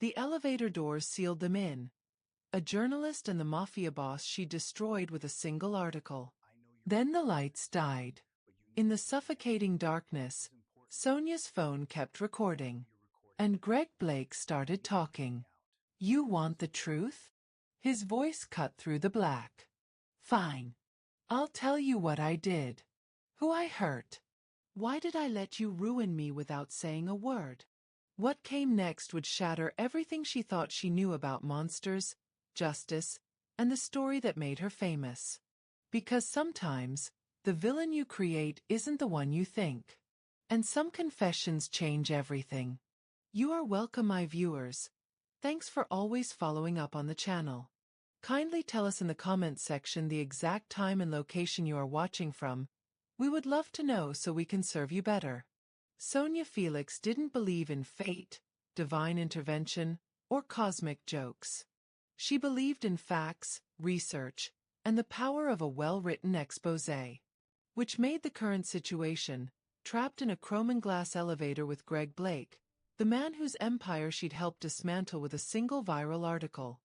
The elevator doors sealed them in. A journalist and the Mafia boss she destroyed with a single article. Then the lights died. In the suffocating darkness, Sonia's phone kept recording. And Greg Blake started talking. "You want the truth?" His voice cut through the black. "Fine. I'll tell you what I did. Who I hurt. Why did I let you ruin me without saying a word?" What came next would shatter everything she thought she knew about monsters, justice, and the story that made her famous. Because sometimes, the villain you create isn't the one you think. And some confessions change everything. You are welcome, my viewers. Thanks for always following up on the channel. Kindly tell us in the comments section the exact time and location you are watching from. We would love to know so we can serve you better. Sonia Felix didn't believe in fate, divine intervention, or cosmic jokes. She believed in facts, research, and the power of a well-written exposé. Which made the current situation, trapped in a chrome and glass elevator with Greg Blake, the man whose empire she'd helped dismantle with a single viral article,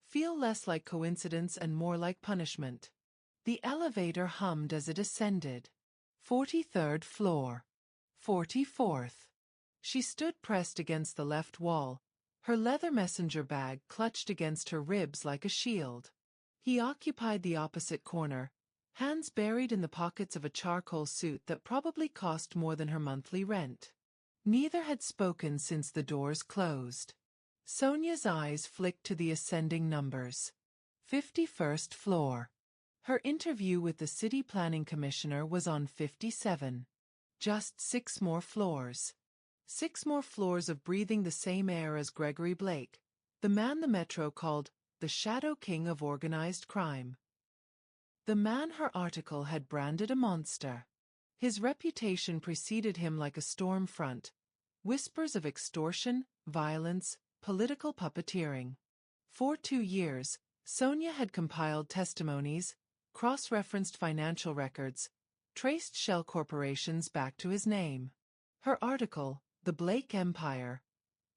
feel less like coincidence and more like punishment. The elevator hummed as it ascended. 43rd floor. 44th. She stood pressed against the left wall, her leather messenger bag clutched against her ribs like a shield. He occupied the opposite corner, hands buried in the pockets of a charcoal suit that probably cost more than her monthly rent. Neither had spoken since the doors closed. Sonia's eyes flicked to the ascending numbers. 51st floor. Her interview with the city planning commissioner was on 57. Just 6 more floors. 6 more floors of breathing the same air as Gregory Blake, the man the Metro called the Shadow King of organized crime. The man her article had branded a monster. His reputation preceded him like a storm front. Whispers of extortion, violence, political puppeteering. For 2 years, Sonia had compiled testimonies, cross-referenced financial records, traced shell corporations back to his name. Her article, The Blake Empire,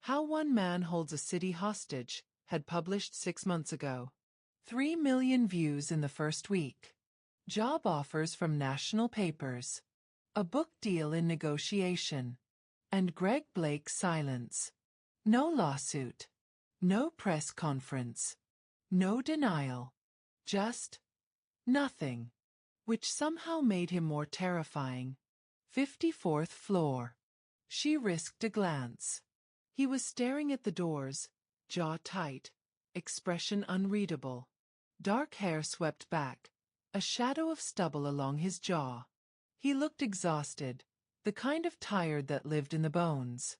How One Man Holds a City Hostage, had published 6 months ago. 3 million views in the first week. Job offers from national papers. A book deal in negotiation. And Greg Blake's silence. No lawsuit. No press conference. No denial. Just nothing. Which somehow made him more terrifying. 54th floor. She risked a glance. He was staring at the doors, jaw tight, expression unreadable. Dark hair swept back, a shadow of stubble along his jaw. He looked exhausted, the kind of tired that lived in the bones.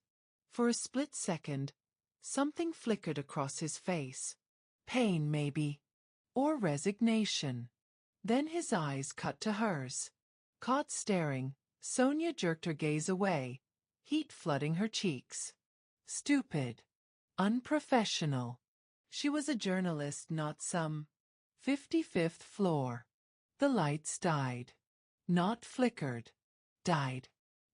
For a split second, something flickered across his face. Pain, maybe. Or resignation. Then his eyes cut to hers. Caught staring, Sonia jerked her gaze away, heat flooding her cheeks. Stupid. Unprofessional. She was a journalist, not some 55th floor. The lights died. Not flickered. Died.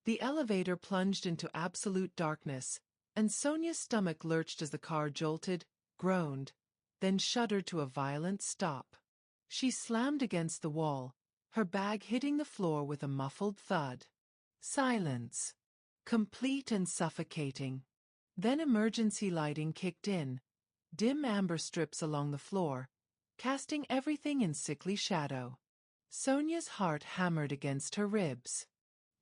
The elevator plunged into absolute darkness, and Sonia's stomach lurched as the car jolted, groaned, then shuddered to a violent stop. She slammed against the wall, her bag hitting the floor with a muffled thud. Silence. Complete and suffocating. Then emergency lighting kicked in, dim amber strips along the floor, casting everything in sickly shadow. Sonia's heart hammered against her ribs.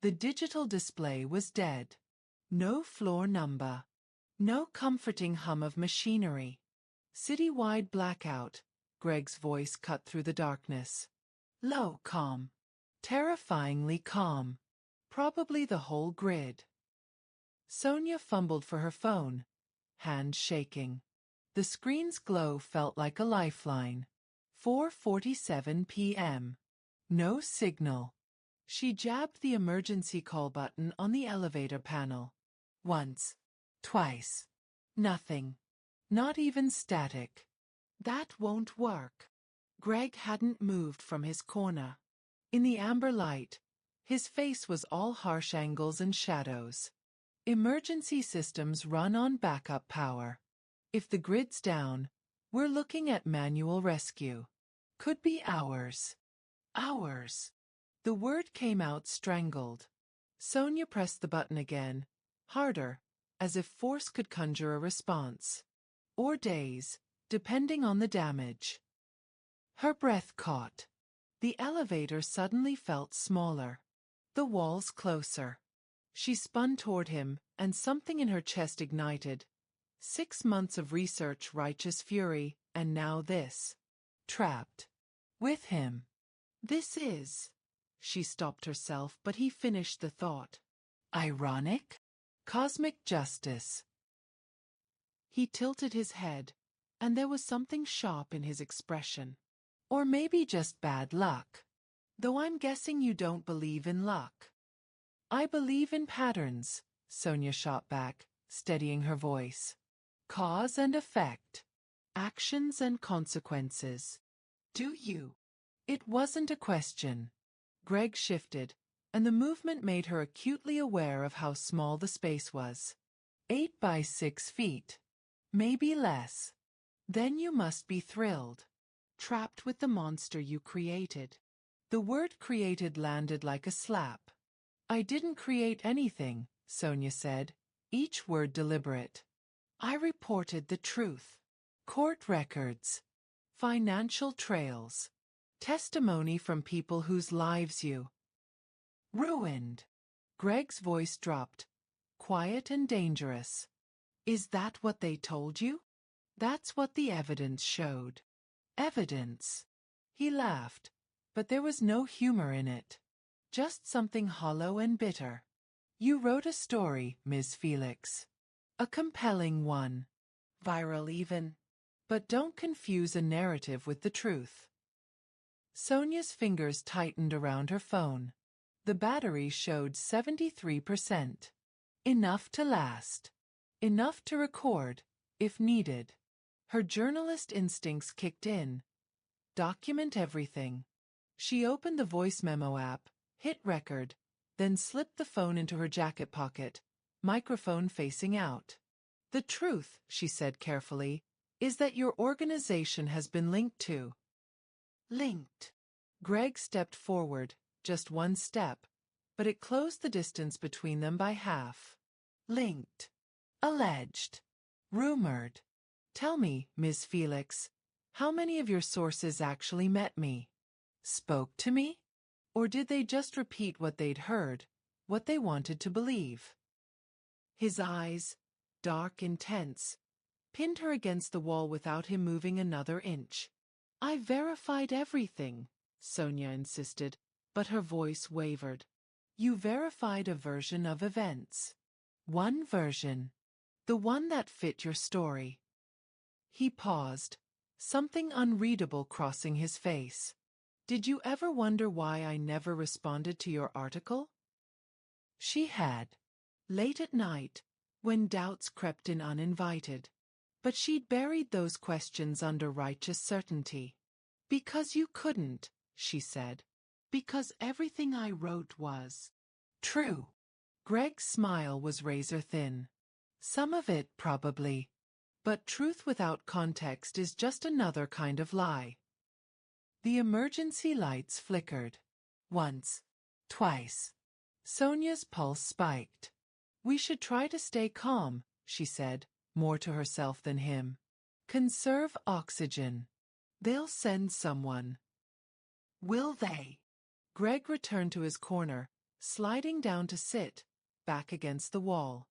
The digital display was dead. No floor number. No comforting hum of machinery. Citywide blackout. Greg's voice cut through the darkness. Low calm. Terrifyingly calm. Probably the whole grid. Sonia fumbled for her phone, hand shaking. The screen's glow felt like a lifeline. 4:47 p.m. No signal. She jabbed the emergency call button on the elevator panel. Once. Twice. Nothing. Not even static. That won't work. Greg hadn't moved from his corner. In the amber light, his face was all harsh angles and shadows. Emergency systems run on backup power. If the grid's down, we're looking at manual rescue. Could be hours. Hours. The word came out strangled. Sonia pressed the button again, harder, as if force could conjure a response. Or days, depending on the damage. Her breath caught. The elevator suddenly felt smaller. The walls closer. She spun toward him, and something in her chest ignited. 6 months of research, righteous fury, and now this. Trapped. With him. This is. She stopped herself, but he finished the thought. Ironic? Cosmic justice. He tilted his head, and there was something sharp in his expression. Or maybe just bad luck. Though I'm guessing you don't believe in luck. I believe in patterns, Sonia shot back, steadying her voice. Cause and effect. Actions and consequences. Do you? It wasn't a question. Greg shifted, and the movement made her acutely aware of how small the space was. 8 by 6 feet. Maybe less. Then you must be thrilled. Trapped with the monster you created. The word created landed like a slap. I didn't create anything, Sonia said, each word deliberate. I reported the truth. Court records. Financial trails. Testimony from people whose lives you ruined. Greg's voice dropped, quiet and dangerous. Is that what they told you? That's what the evidence showed. Evidence. He laughed, but there was no humor in it. Just something hollow and bitter. You wrote a story, Ms. Felix. A compelling one. Viral even. But don't confuse a narrative with the truth. Sonia's fingers tightened around her phone. The battery showed 73%. Enough to last. Enough to record, if needed. Her journalist instincts kicked in. Document everything. She opened the voice memo app, hit record, then slipped the phone into her jacket pocket, microphone facing out. The truth, she said carefully, is that your organization has been linked to. Linked. Greg stepped forward, just one step, but it closed the distance between them by half. Linked. Alleged. Rumored. Tell me, Ms. Felix, how many of your sources actually met me? Spoke to me? Or did they just repeat what they'd heard, what they wanted to believe? His eyes, dark, intense, pinned her against the wall without him moving another inch. I verified everything, Sonia insisted, but her voice wavered. You verified a version of events. One version. The one that fit your story. He paused, something unreadable crossing his face. Did you ever wonder why I never responded to your article? She had. Late at night, when doubts crept in uninvited. But she'd buried those questions under righteous certainty. Because you couldn't, she said. Because everything I wrote was true. Greg's smile was razor thin. Some of it, probably. But truth without context is just another kind of lie. The emergency lights flickered. Once. Twice. Sonia's pulse spiked. We should try to stay calm, she said, more to herself than him. Conserve oxygen. They'll send someone. Will they? Greg returned to his corner, sliding down to sit, back against the wall.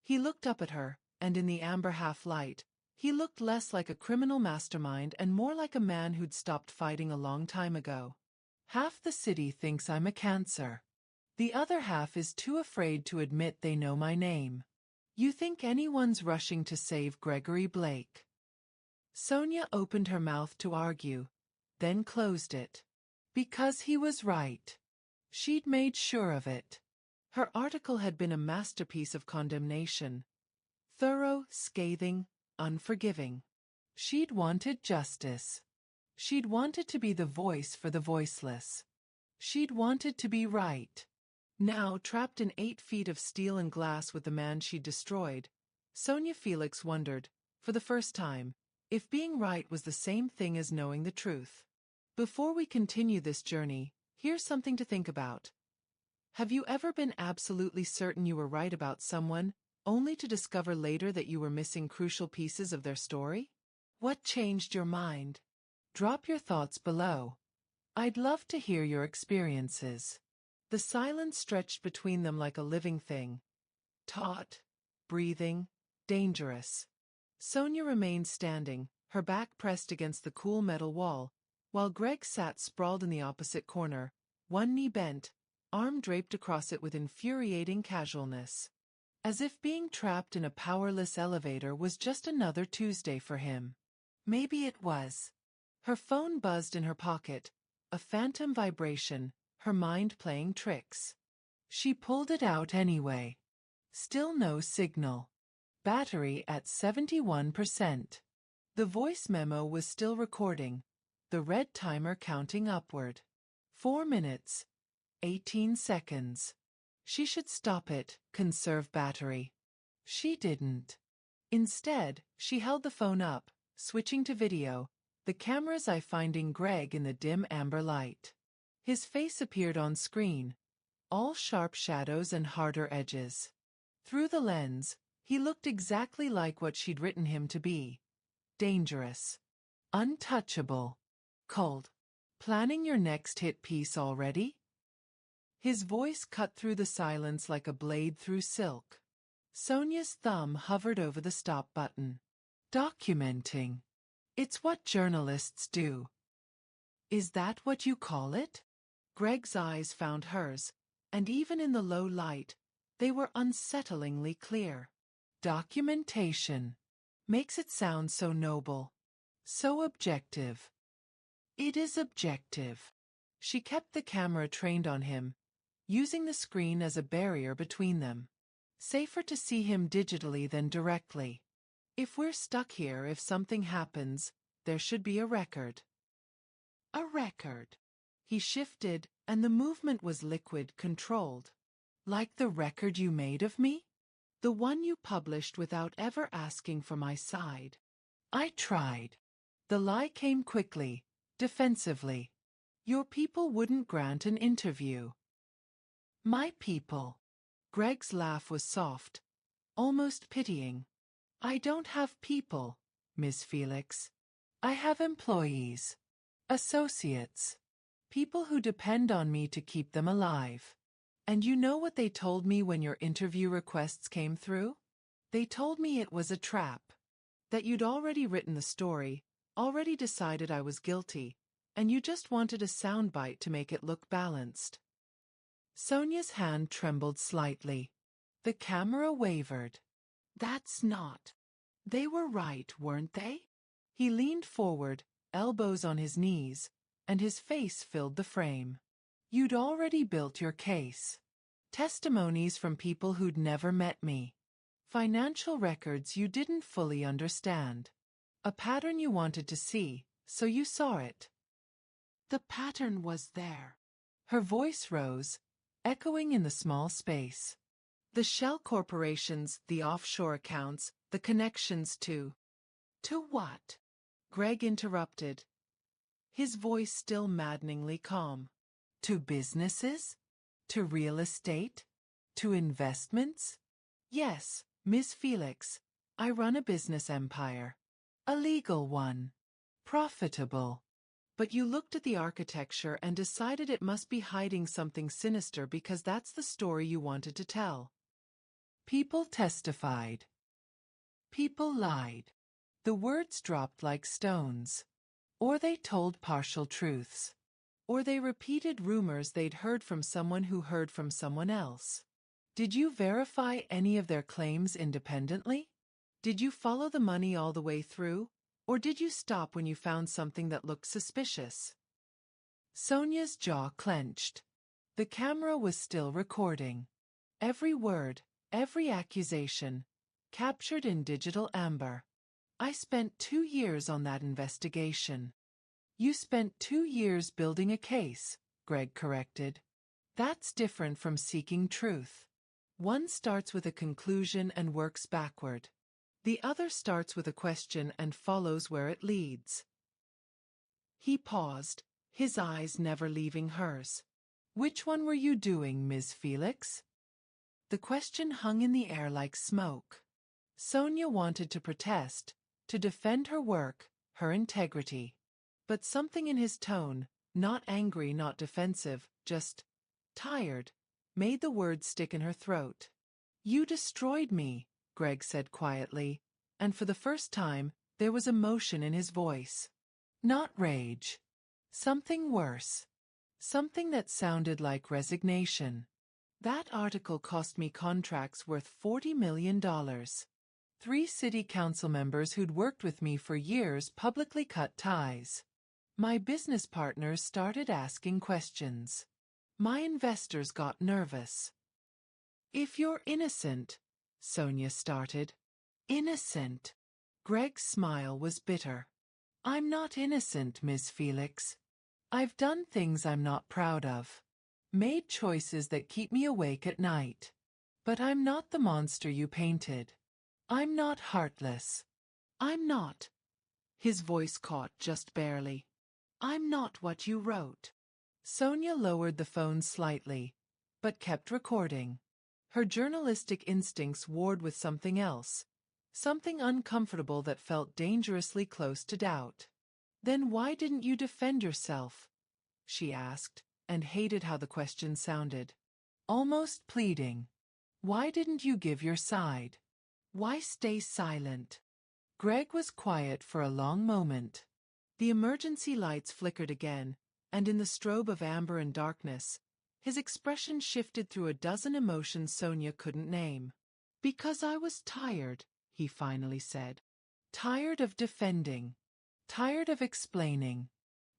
He looked up at her, and in the amber half-light, he looked less like a criminal mastermind and more like a man who'd stopped fighting a long time ago. Half the city thinks I'm a cancer. The other half is too afraid to admit they know my name. You think anyone's rushing to save Gregory Blake? Sonia opened her mouth to argue, then closed it. Because he was right. She'd made sure of it. Her article had been a masterpiece of condemnation. Thorough, scathing, unforgiving. She'd wanted justice. She'd wanted to be the voice for the voiceless. She'd wanted to be right. Now, trapped in 8 feet of steel and glass with the man she'd destroyed, Sonia Felix wondered, for the first time, if being right was the same thing as knowing the truth. Before we continue this journey, here's something to think about. Have you ever been absolutely certain you were right about someone, only to discover later that you were missing crucial pieces of their story? What changed your mind? Drop your thoughts below. I'd love to hear your experiences. The silence stretched between them like a living thing. Taut, breathing, dangerous. Sonia remained standing, her back pressed against the cool metal wall, while Greg sat sprawled in the opposite corner, one knee bent, arm draped across it with infuriating casualness. As if being trapped in a powerless elevator was just another Tuesday for him. Maybe it was. Her phone buzzed in her pocket, a phantom vibration, her mind playing tricks. She pulled it out anyway. Still no signal. Battery at 71%. The voice memo was still recording, the red timer counting upward. 4 minutes. 18 seconds. She should stop it, conserve battery. She didn't. Instead, she held the phone up, switching to video, the camera's eye finding Greg in the dim amber light. His face appeared on screen, all sharp shadows and harder edges. Through the lens, he looked exactly like what she'd written him to be. Dangerous. Untouchable. Cold. Planning your next hit piece already? His voice cut through the silence like a blade through silk. Sonia's thumb hovered over the stop button. Documenting. It's what journalists do. Is that what you call it? Greg's eyes found hers, and even in the low light, they were unsettlingly clear. Documentation. Makes it sound so noble. So objective. It is objective. She kept the camera trained on him, using the screen as a barrier between them. Safer to see him digitally than directly. If we're stuck here, if something happens, there should be a record. A record. He shifted, and the movement was liquid, controlled. Like the record you made of me? The one you published without ever asking for my side. I tried. The lie came quickly, defensively. Your people wouldn't grant an interview. My people. Greg's laugh was soft, almost pitying. I don't have people, Miss Felix. I have employees. Associates. People who depend on me to keep them alive. And you know what they told me when your interview requests came through? They told me it was a trap. That you'd already written the story, already decided I was guilty, and you just wanted a soundbite to make it look balanced. Sonia's hand trembled slightly. The camera wavered. That's not. They were right, weren't they? He leaned forward, elbows on his knees, and his face filled the frame. You'd already built your case. Testimonies from people who'd never met me. Financial records you didn't fully understand. A pattern you wanted to see, so you saw it. The pattern was there. Her voice rose, echoing in the small space. The shell corporations, the offshore accounts, the connections to... To what? Greg interrupted, his voice still maddeningly calm. To businesses? To real estate? To investments? Yes, Miss Felix, I run a business empire. A legal one. Profitable. But you looked at the architecture and decided it must be hiding something sinister because that's the story you wanted to tell. People testified. People lied. The words dropped like stones. Or they told partial truths. Or they repeated rumors they'd heard from someone who heard from someone else. Did you verify any of their claims independently? Did you follow the money all the way through? Or did you stop when you found something that looked suspicious? Sonia's jaw clenched. The camera was still recording. Every word, every accusation, captured in digital amber. I spent 2 years on that investigation. You spent 2 years building a case, Greg corrected. That's different from seeking truth. One starts with a conclusion and works backward. The other starts with a question and follows where it leads. He paused, his eyes never leaving hers. Which one were you doing, Ms. Felix? The question hung in the air like smoke. Sonia wanted to protest, to defend her work, her integrity. But something in his tone, not angry, not defensive, just tired, made the words stick in her throat. You destroyed me, Greg said quietly, and for the first time, there was emotion in his voice. Not rage. Something worse. Something that sounded like resignation. That article cost me contracts worth $40 million. 3 city council members who'd worked with me for years publicly cut ties. My business partners started asking questions. My investors got nervous. If you're innocent, Sonia started. Innocent. Greg's smile was bitter. I'm not innocent, Ms. Felix. I've done things I'm not proud of. Made choices that keep me awake at night. But I'm not the monster you painted. I'm not heartless. I'm not. His voice caught just barely. I'm not what you wrote. Sonia lowered the phone slightly, but kept recording. Her journalistic instincts warred with something else. Something uncomfortable that felt dangerously close to doubt. Then why didn't you defend yourself? She asked, and hated how the question sounded. Almost pleading. Why didn't you give your side? Why stay silent? Greg was quiet for a long moment. The emergency lights flickered again, and in the strobe of amber and darkness, his expression shifted through a dozen emotions Sonia couldn't name. Because I was tired, he finally said. Tired of defending. Tired of explaining.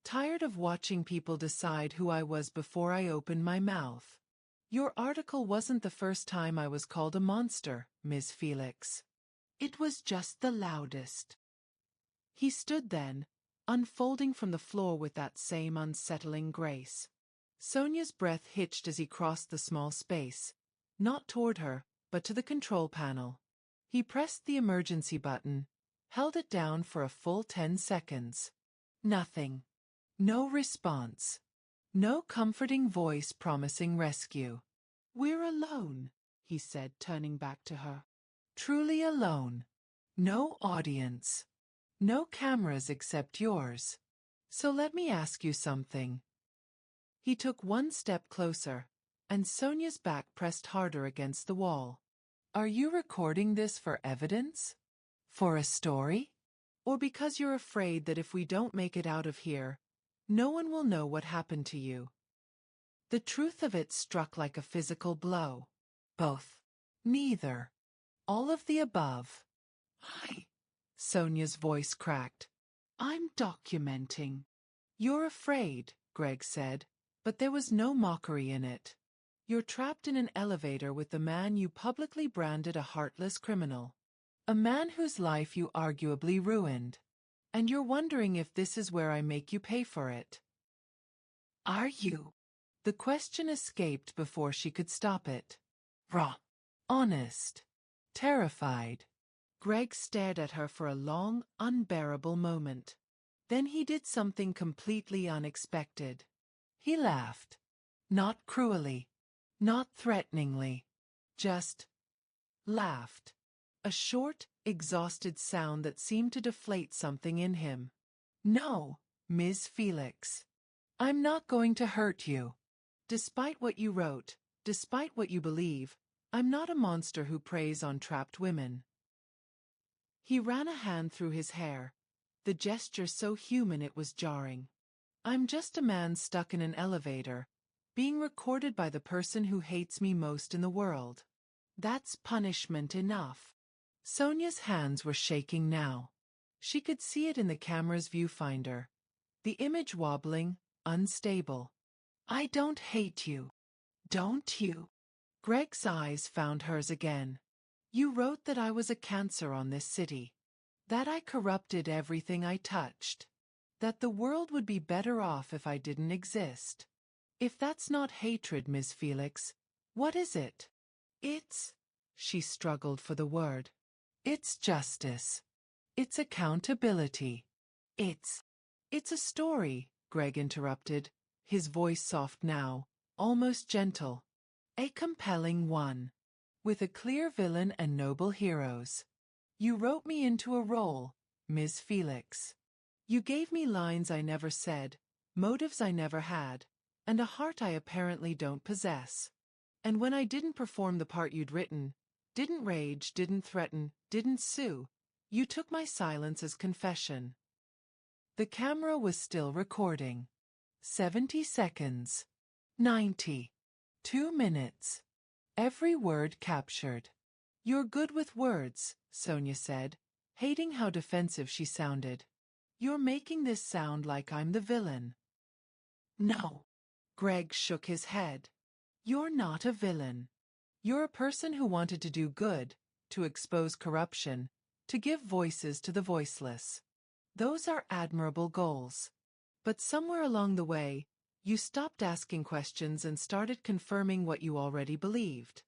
Tired of watching people decide who I was before I opened my mouth. Your article wasn't the first time I was called a monster, Ms. Felix. It was just the loudest. He stood then, unfolding from the floor with that same unsettling grace. Sonia's breath hitched as he crossed the small space, not toward her, but to the control panel. He pressed the emergency button, held it down for a full 10 seconds. Nothing. No response. No comforting voice promising rescue. We're alone, he said, turning back to her. Truly alone. No audience. No cameras except yours. So let me ask you something. He took one step closer, and Sonia's back pressed harder against the wall. Are you recording this for evidence? For a story? Or because you're afraid that if we don't make it out of here, no one will know what happened to you? The truth of it struck like a physical blow. Both. Neither. All of the above. Sonia's voice cracked. I'm documenting. You're afraid, Greg said, but there was no mockery in it. You're trapped in an elevator with the man you publicly branded a heartless criminal. A man whose life you arguably ruined. And you're wondering if this is where I make you pay for it. Are you? The question escaped before she could stop it. Raw. Honest. Terrified. Greg stared at her for a long, unbearable moment. Then he did something completely unexpected. He laughed. Not cruelly. Not threateningly. Just laughed. A short, exhausted sound that seemed to deflate something in him. No, Ms. Felix. I'm not going to hurt you. Despite what you wrote, despite what you believe, I'm not a monster who preys on trapped women. He ran a hand through his hair, the gesture so human it was jarring. I'm just a man stuck in an elevator, being recorded by the person who hates me most in the world. That's punishment enough. Sonia's hands were shaking now. She could see it in the camera's viewfinder. The image wobbling, unstable. I don't hate you. Don't you? Greg's eyes found hers again. You wrote that I was a cancer on this city. That I corrupted everything I touched. That the world would be better off if I didn't exist. If that's not hatred, Ms. Felix, what is it? She struggled for the word. It's justice. It's accountability. It's a story, Greg interrupted, his voice soft now, almost gentle. A compelling one. With a clear villain and noble heroes. You wrote me into a role, Ms. Felix. You gave me lines I never said, motives I never had, and a heart I apparently don't possess. And when I didn't perform the part you'd written, didn't rage, didn't threaten, didn't sue, you took my silence as confession. The camera was still recording. 70 seconds. 90. 2 minutes. Every word captured. You're good with words, Sonia said, hating how defensive she sounded. You're making this sound like I'm the villain. No. Greg shook his head. You're not a villain. You're a person who wanted to do good, to expose corruption, to give voices to the voiceless. Those are admirable goals. But somewhere along the way, you stopped asking questions and started confirming what you already believed.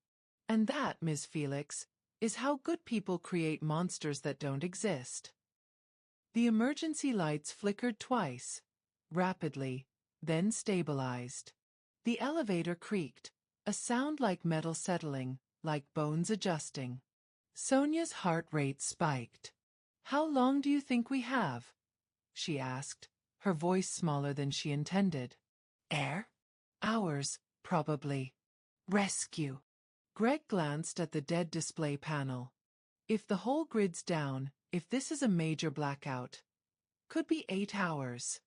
And that, Ms. Felix, is how good people create monsters that don't exist. The emergency lights flickered twice, rapidly, then stabilized. The elevator creaked, a sound like metal settling, like bones adjusting. Sonia's heart rate spiked. How long do you think we have? She asked, her voice smaller than she intended. Air? Hours, probably. Rescue. Greg glanced at the dead display panel. If the whole grid's down, if this is a major blackout, could be 8 hours.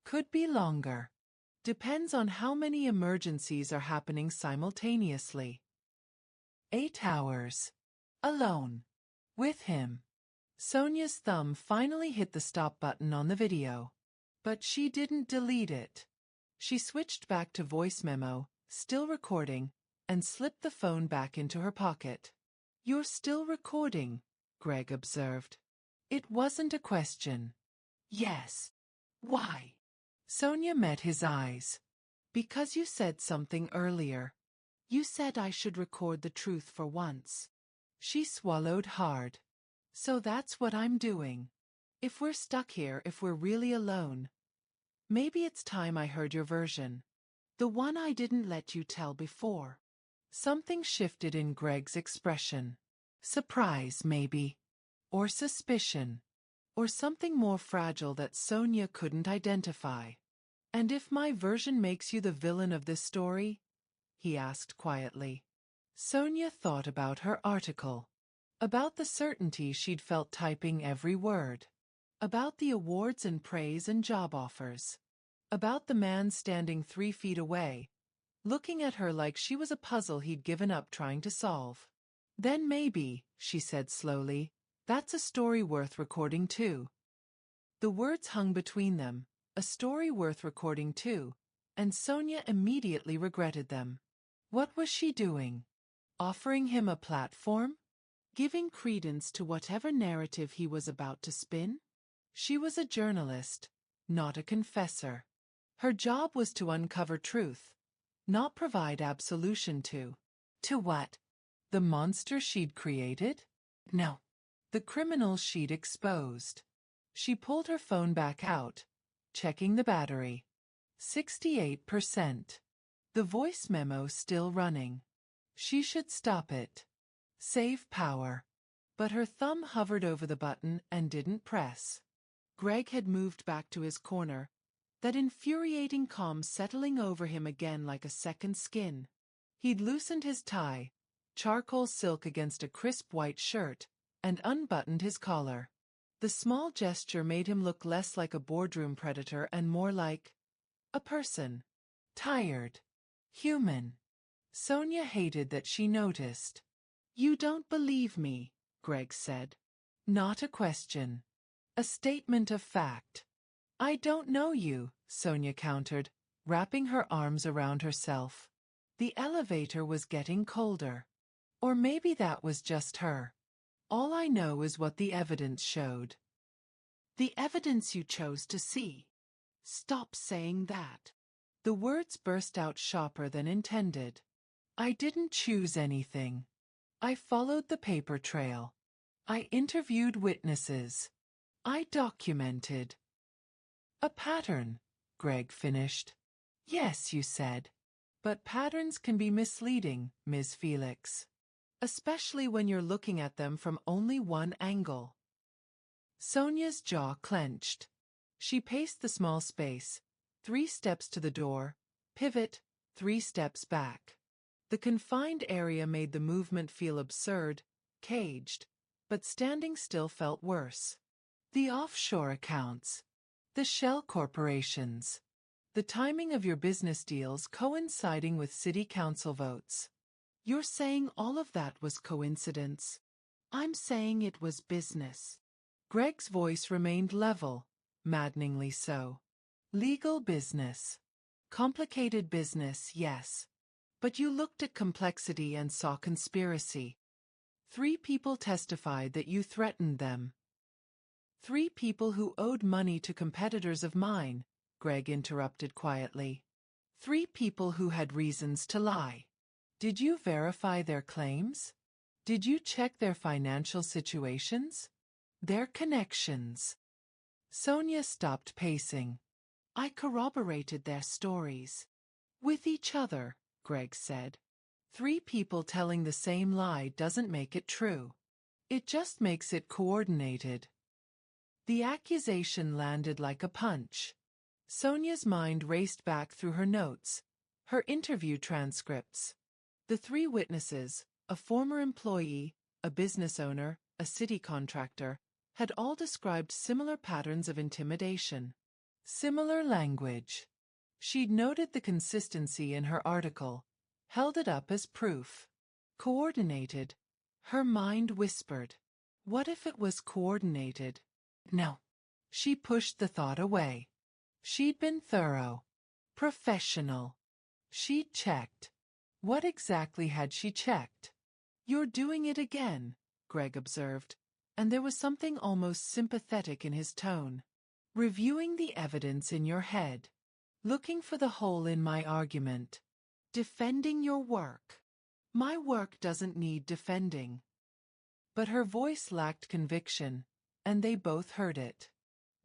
Could be longer. Depends on how many emergencies are happening simultaneously. 8 hours. Alone. With him. Sonia's thumb finally hit the stop button on the video. But she didn't delete it. She switched back to voice memo, still recording, and slipped the phone back into her pocket. You're still recording, Greg observed. It wasn't a question. Yes. Why? Sonia met his eyes. Because you said something earlier. You said I should record the truth for once. She swallowed hard. So that's what I'm doing. If we're stuck here, if we're really alone, maybe it's time I heard your version. The one I didn't let you tell before. Something shifted in Greg's expression. Surprise, maybe. Or suspicion. Or something more fragile that Sonia couldn't identify. And if my version makes you the villain of this story? He asked quietly. Sonia thought about her article. About the certainty she'd felt typing every word. About the awards and praise and job offers. About the man standing 3 feet away, looking at her like she was a puzzle he'd given up trying to solve. Then maybe, she said slowly, that's a story worth recording too. The words hung between them, a story worth recording too, and Sonia immediately regretted them. What was she doing? Offering him a platform? Giving credence to whatever narrative he was about to spin? She was a journalist, not a confessor. Her job was to uncover truth, not provide absolution to. To what? The monster she'd created? No. The criminals she'd exposed. She pulled her phone back out, checking the battery. 68%. The voice memo still running. She should stop it. Save power. But her thumb hovered over the button and didn't press. Greg had moved back to his corner, that infuriating calm settling over him again like a second skin. He'd loosened his tie, charcoal silk against a crisp white shirt, and unbuttoned his collar. The small gesture made him look less like a boardroom predator and more like a person. Tired. Human. Sonia hated that she noticed. You don't believe me, Greg said. Not a question. A statement of fact. I don't know you, Sonia countered, wrapping her arms around herself. The elevator was getting colder. Or maybe that was just her. All I know is what the evidence showed. The evidence you chose to see. Stop saying that. The words burst out sharper than intended. I didn't choose anything. I followed the paper trail. I interviewed witnesses. I documented. A pattern, Greg finished. Yes, you said. But patterns can be misleading, Ms. Felix. Especially when you're looking at them from only one angle. Sonia's jaw clenched. She paced the small space, 3 steps to the door, pivot, 3 steps back. The confined area made the movement feel absurd, caged, but standing still felt worse. The offshore accounts. The shell corporations. The timing of your business deals coinciding with city council votes. You're saying all of that was coincidence. I'm saying it was business. Greg's voice remained level, maddeningly so. Legal business. Complicated business, yes. But you looked at complexity and saw conspiracy. 3 people testified that you threatened them. 3 people who owed money to competitors of mine, Greg interrupted quietly. 3 people who had reasons to lie. Did you verify their claims? Did you check their financial situations? Their connections? Sonia stopped pacing. I corroborated their stories. With each other, Greg said. 3 people telling the same lie doesn't make it true. It just makes it coordinated. The accusation landed like a punch. Sonia's mind raced back through her notes, her interview transcripts. The 3 witnesses, a former employee, a business owner, a city contractor, had all described similar patterns of intimidation. Similar language. She'd noted the consistency in her article, held it up as proof. Coordinated. Her mind whispered. What if it was coordinated? No. She pushed the thought away. She'd been thorough. Professional. She'd checked. What exactly had she checked? You're doing it again, Greg observed, and there was something almost sympathetic in his tone. Reviewing the evidence in your head. Looking for the hole in my argument. Defending your work. My work doesn't need defending. But her voice lacked conviction, and they both heard it.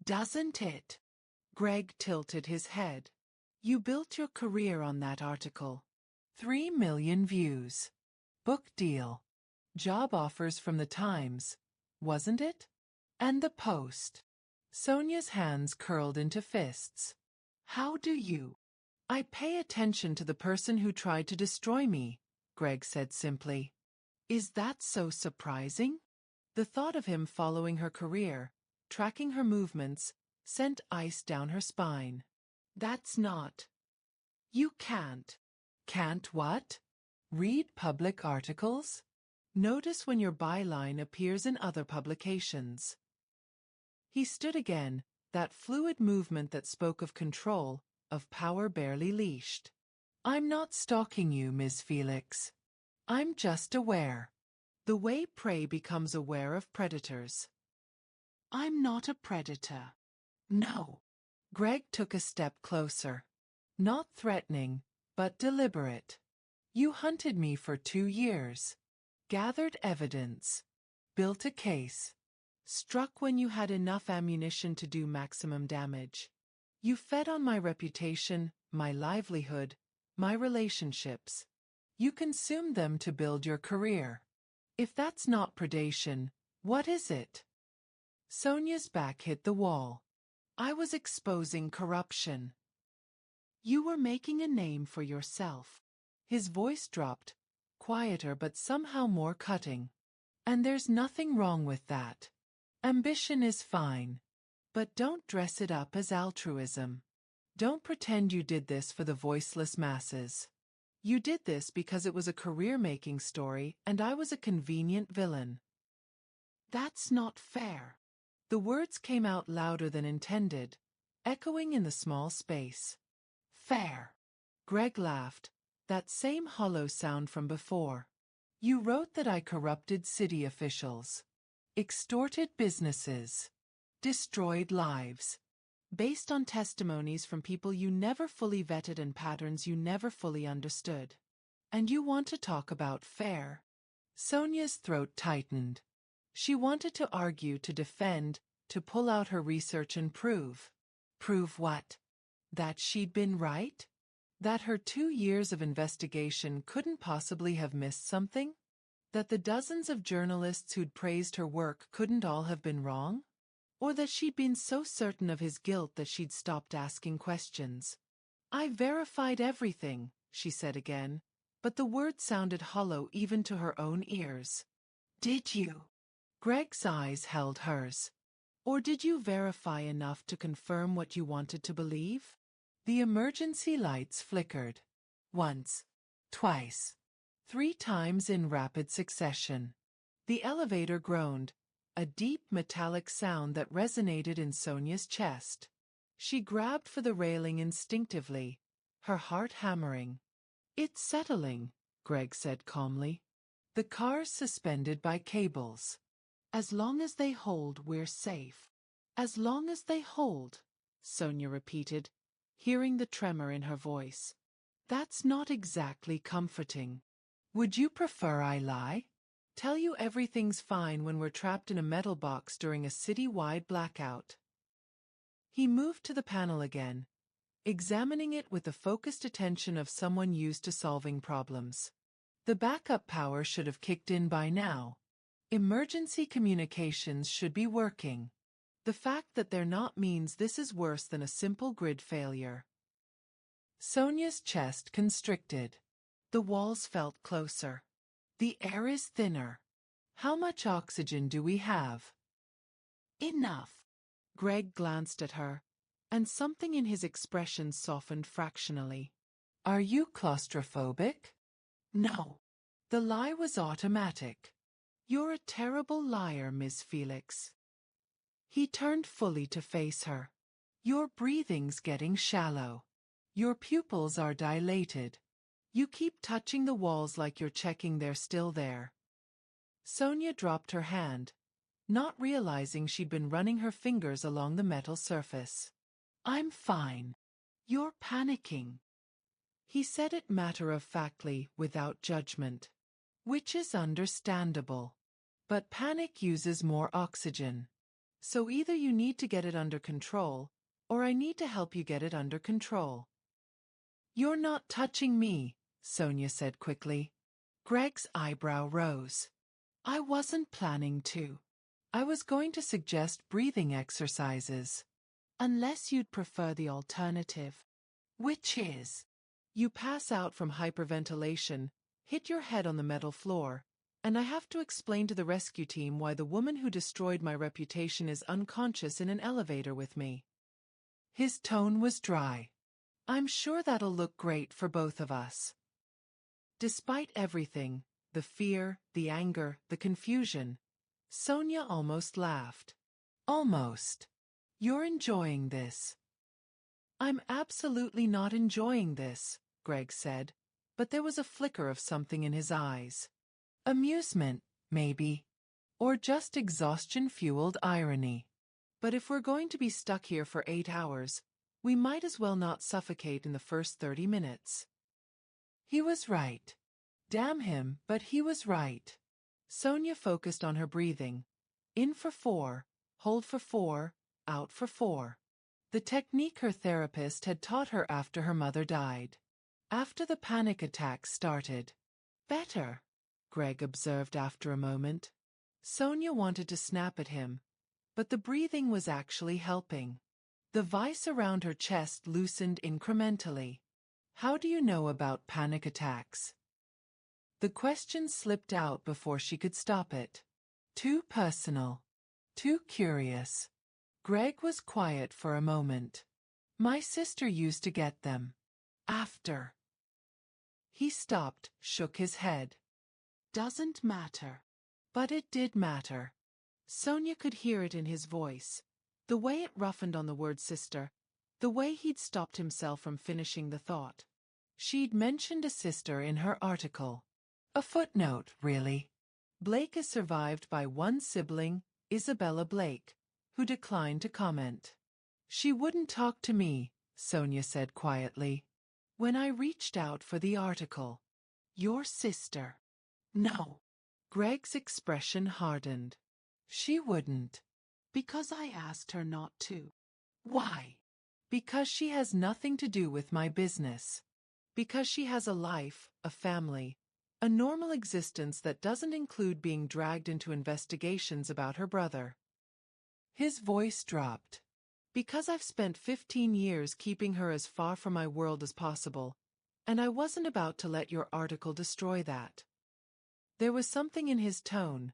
Doesn't it? Greg tilted his head. You built your career on that article. 3 million views. Book deal. Job offers from the Times, wasn't it? And the Post. Sonia's hands curled into fists. How do you? I pay attention to the person who tried to destroy me, Greg said simply. Is that so surprising? The thought of him following her career, tracking her movements, sent ice down her spine. That's not. You can't. Can't what? Read public articles? Notice when your byline appears in other publications. He stood again, that fluid movement that spoke of control, of power barely leashed. I'm not stalking you, Ms. Felix. I'm just aware. The way prey becomes aware of predators. I'm not a predator. No. Greg took a step closer. Not threatening, but deliberate. You hunted me for 2 years. Gathered evidence. Built a case. Struck when you had enough ammunition to do maximum damage. You fed on my reputation, my livelihood, my relationships. You consumed them to build your career. If that's not predation, what is it? Sonia's back hit the wall. I was exposing corruption. You were making a name for yourself. His voice dropped, quieter but somehow more cutting. And there's nothing wrong with that. Ambition is fine. But don't dress it up as altruism. Don't pretend you did this for the voiceless masses. You did this because it was a career-making story and I was a convenient villain. That's not fair. The words came out louder than intended, echoing in the small space. Fair. Greg laughed, that same hollow sound from before. You wrote that I corrupted city officials. Extorted businesses. Destroyed lives. Based on testimonies from people you never fully vetted and patterns you never fully understood. And you want to talk about fair? Sonia's throat tightened. She wanted to argue, to defend, to pull out her research and prove. Prove what? That she'd been right? That her 2 years of investigation couldn't possibly have missed something? That the dozens of journalists who'd praised her work couldn't all have been wrong? Or that she'd been so certain of his guilt that she'd stopped asking questions? "I verified everything," she said again, but the words sounded hollow even to her own ears. "Did you?" Greg's eyes held hers. "Or did you verify enough to confirm what you wanted to believe?" The emergency lights flickered. Once, twice, 3 times in rapid succession. The elevator groaned, a deep metallic sound that resonated in Sonia's chest. She grabbed for the railing instinctively, her heart hammering. "It's settling," Greg said calmly. "The car's suspended by cables. As long as they hold, we're safe." "As long as they hold," Sonia repeated, hearing the tremor in her voice. "That's not exactly comforting. Would you prefer I lie? Tell you everything's fine when we're trapped in a metal box during a city-wide blackout?" He moved to the panel again, examining it with the focused attention of someone used to solving problems. The backup power should have kicked in by now. Emergency communications should be working. The fact that they're not means this is worse than a simple grid failure. Sonia's chest constricted. The walls felt closer. "The air is thinner. How much oxygen do we have?" "Enough." Greg glanced at her, and something in his expression softened fractionally. "Are you claustrophobic?" "No." The lie was automatic. "You're a terrible liar, Miss Felix." He turned fully to face her. "Your breathing's getting shallow. Your pupils are dilated. You keep touching the walls like you're checking they're still there." Sonia dropped her hand, not realizing she'd been running her fingers along the metal surface. "I'm fine." "You're panicking." He said it matter-of-factly, without judgment. "Which is understandable. But panic uses more oxygen. So either you need to get it under control, or I need to help you get it under control." "You're not touching me," Sonia said quickly. Greg's eyebrow rose. "I wasn't planning to. I was going to suggest breathing exercises. Unless you'd prefer the alternative." "Which is?" "You pass out from hyperventilation, hit your head on the metal floor, and I have to explain to the rescue team why the woman who destroyed my reputation is unconscious in an elevator with me." His tone was dry. "I'm sure that'll look great for both of us." Despite everything, the fear, the anger, the confusion, Sonia almost laughed. "Almost. You're enjoying this." "I'm absolutely not enjoying this," Greg said, but there was a flicker of something in his eyes. Amusement, maybe. Or just exhaustion-fueled irony. "But if we're going to be stuck here for 8 hours, we might as well not suffocate in the first 30 minutes. He was right. Damn him, but he was right. Sonia focused on her breathing. In for 4, hold for 4, out for 4. The technique her therapist had taught her after her mother died. After the panic attacks started. "Better," Greg observed after a moment. Sonia wanted to snap at him, but the breathing was actually helping. The vice around her chest loosened incrementally. "How do you know about panic attacks?" The question slipped out before she could stop it. Too personal. Too curious. Greg was quiet for a moment. "My sister used to get them. After." He stopped, shook his head. "Doesn't matter." But it did matter. Sonia could hear it in his voice. The way it roughened on the word sister. The way he'd stopped himself from finishing the thought. She'd mentioned a sister in her article. A footnote, really. Blake is survived by one sibling, Isabella Blake, who declined to comment. "She wouldn't talk to me," Sonia said quietly. "When I reached out for the article." "Your sister?" "No." Greg's expression hardened. She wouldn't. Because I asked her not to. Why? Because she has nothing to do with my business. Because she has a life, a family, a normal existence that doesn't include being dragged into investigations about her brother. His voice dropped. Because I've spent 15 years keeping her as far from my world as possible, and I wasn't about to let your article destroy that. There was something in his tone,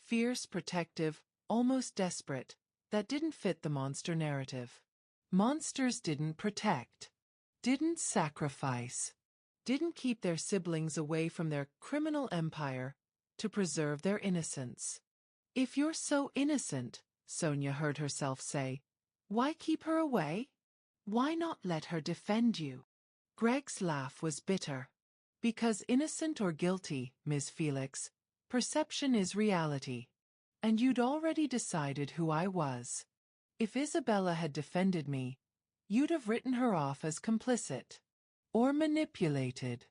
fierce, protective, almost desperate, that didn't fit the monster narrative. Monsters didn't protect, didn't sacrifice, didn't keep their siblings away from their criminal empire to preserve their innocence. If you're so innocent, Sonia heard herself say, why keep her away? Why not let her defend you? Greg's laugh was bitter. Because innocent or guilty, Ms. Felix, perception is reality. And you'd already decided who I was. If Isabella had defended me, you'd have written her off as complicit. Or manipulated.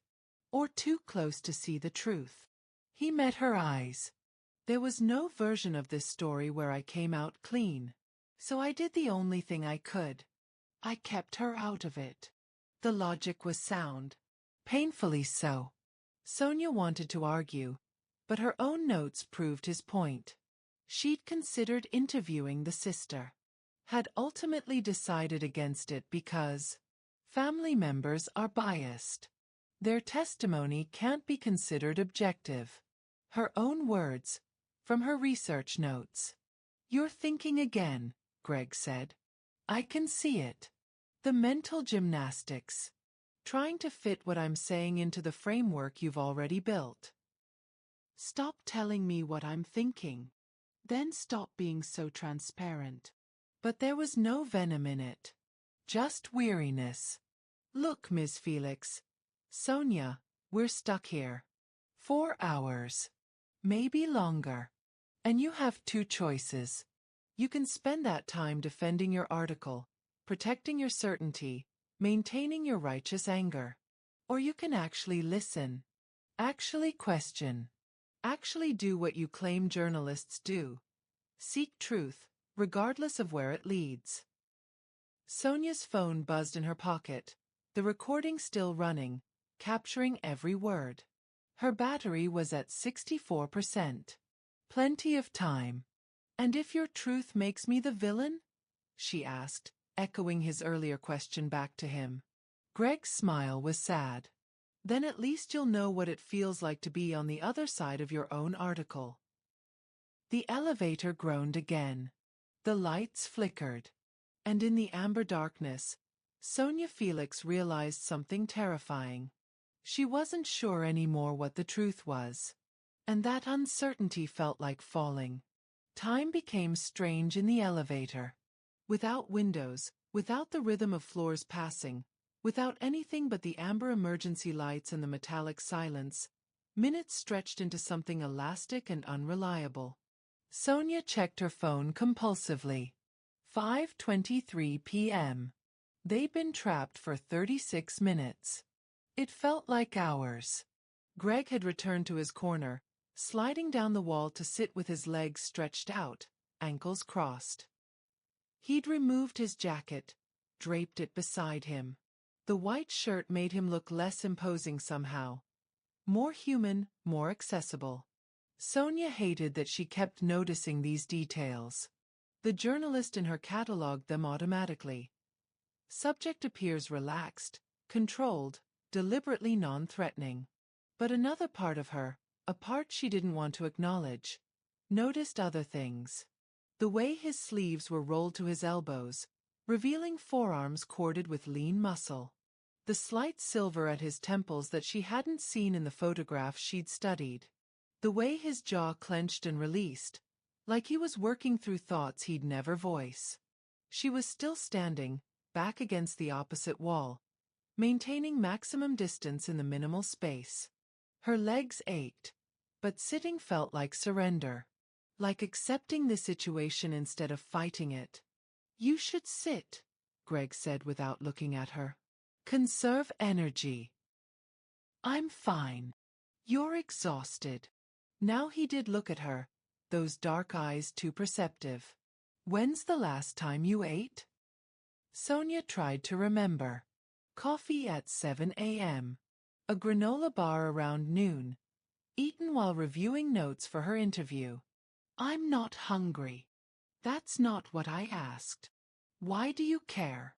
Or too close to see the truth. He met her eyes. There was no version of this story where I came out clean. So I did the only thing I could. I kept her out of it. The logic was sound. Painfully so. Sonia wanted to argue, but her own notes proved his point. She'd considered interviewing the sister. Had ultimately decided against it because family members are biased. Their testimony can't be considered objective. Her own words, from her research notes. You're thinking again, Greg said. I can see it. The mental gymnastics. Trying to fit what I'm saying into the framework you've already built. Stop telling me what I'm thinking. Then stop being so transparent. But there was no venom in it. Just weariness. Look, Ms. Felix. Sonia, we're stuck here. 4 hours. Maybe longer. And you have 2 choices. You can spend that time defending your article, protecting your certainty, maintaining your righteous anger. Or you can actually listen. Actually question. Actually do what you claim journalists do. Seek truth, regardless of where it leads. Sonia's phone buzzed in her pocket, the recording still running, capturing every word. Her battery was at 64%. Plenty of time. And if your truth makes me the villain? She asked, echoing his earlier question back to him. Greg's smile was sad. Then at least you'll know what it feels like to be on the other side of your own article. The elevator groaned again. The lights flickered. And in the amber darkness, Sonia Felix realized something terrifying. She wasn't sure anymore what the truth was. And that uncertainty felt like falling. Time became strange in the elevator. Without windows, without the rhythm of floors passing, without anything but the amber emergency lights and the metallic silence, minutes stretched into something elastic and unreliable. Sonia checked her phone compulsively. 5:23 p.m. They'd been trapped for 36 minutes. It felt like hours. Greg had returned to his corner, sliding down the wall to sit with his legs stretched out, ankles crossed. He'd removed his jacket, draped it beside him. The white shirt made him look less imposing somehow. More human, more accessible. Sonia hated that she kept noticing these details. The journalist in her cataloged them automatically. Subject appears relaxed, controlled, deliberately non-threatening. But another part of her, a part she didn't want to acknowledge, noticed other things. The way his sleeves were rolled to his elbows, revealing forearms corded with lean muscle. The slight silver at his temples that she hadn't seen in the photographs she'd studied. The way his jaw clenched and released, like he was working through thoughts he'd never voice. She was still standing, back against the opposite wall, maintaining maximum distance in the minimal space. Her legs ached, but sitting felt like surrender. Like accepting the situation instead of fighting it. You should sit, Greg said without looking at her. Conserve energy. I'm fine. You're exhausted. Now he did look at her, those dark eyes too perceptive. When's the last time you ate? Sonia tried to remember. Coffee at 7 a.m. A granola bar around noon, eaten while reviewing notes for her interview. I'm not hungry. That's not what I asked. Why do you care?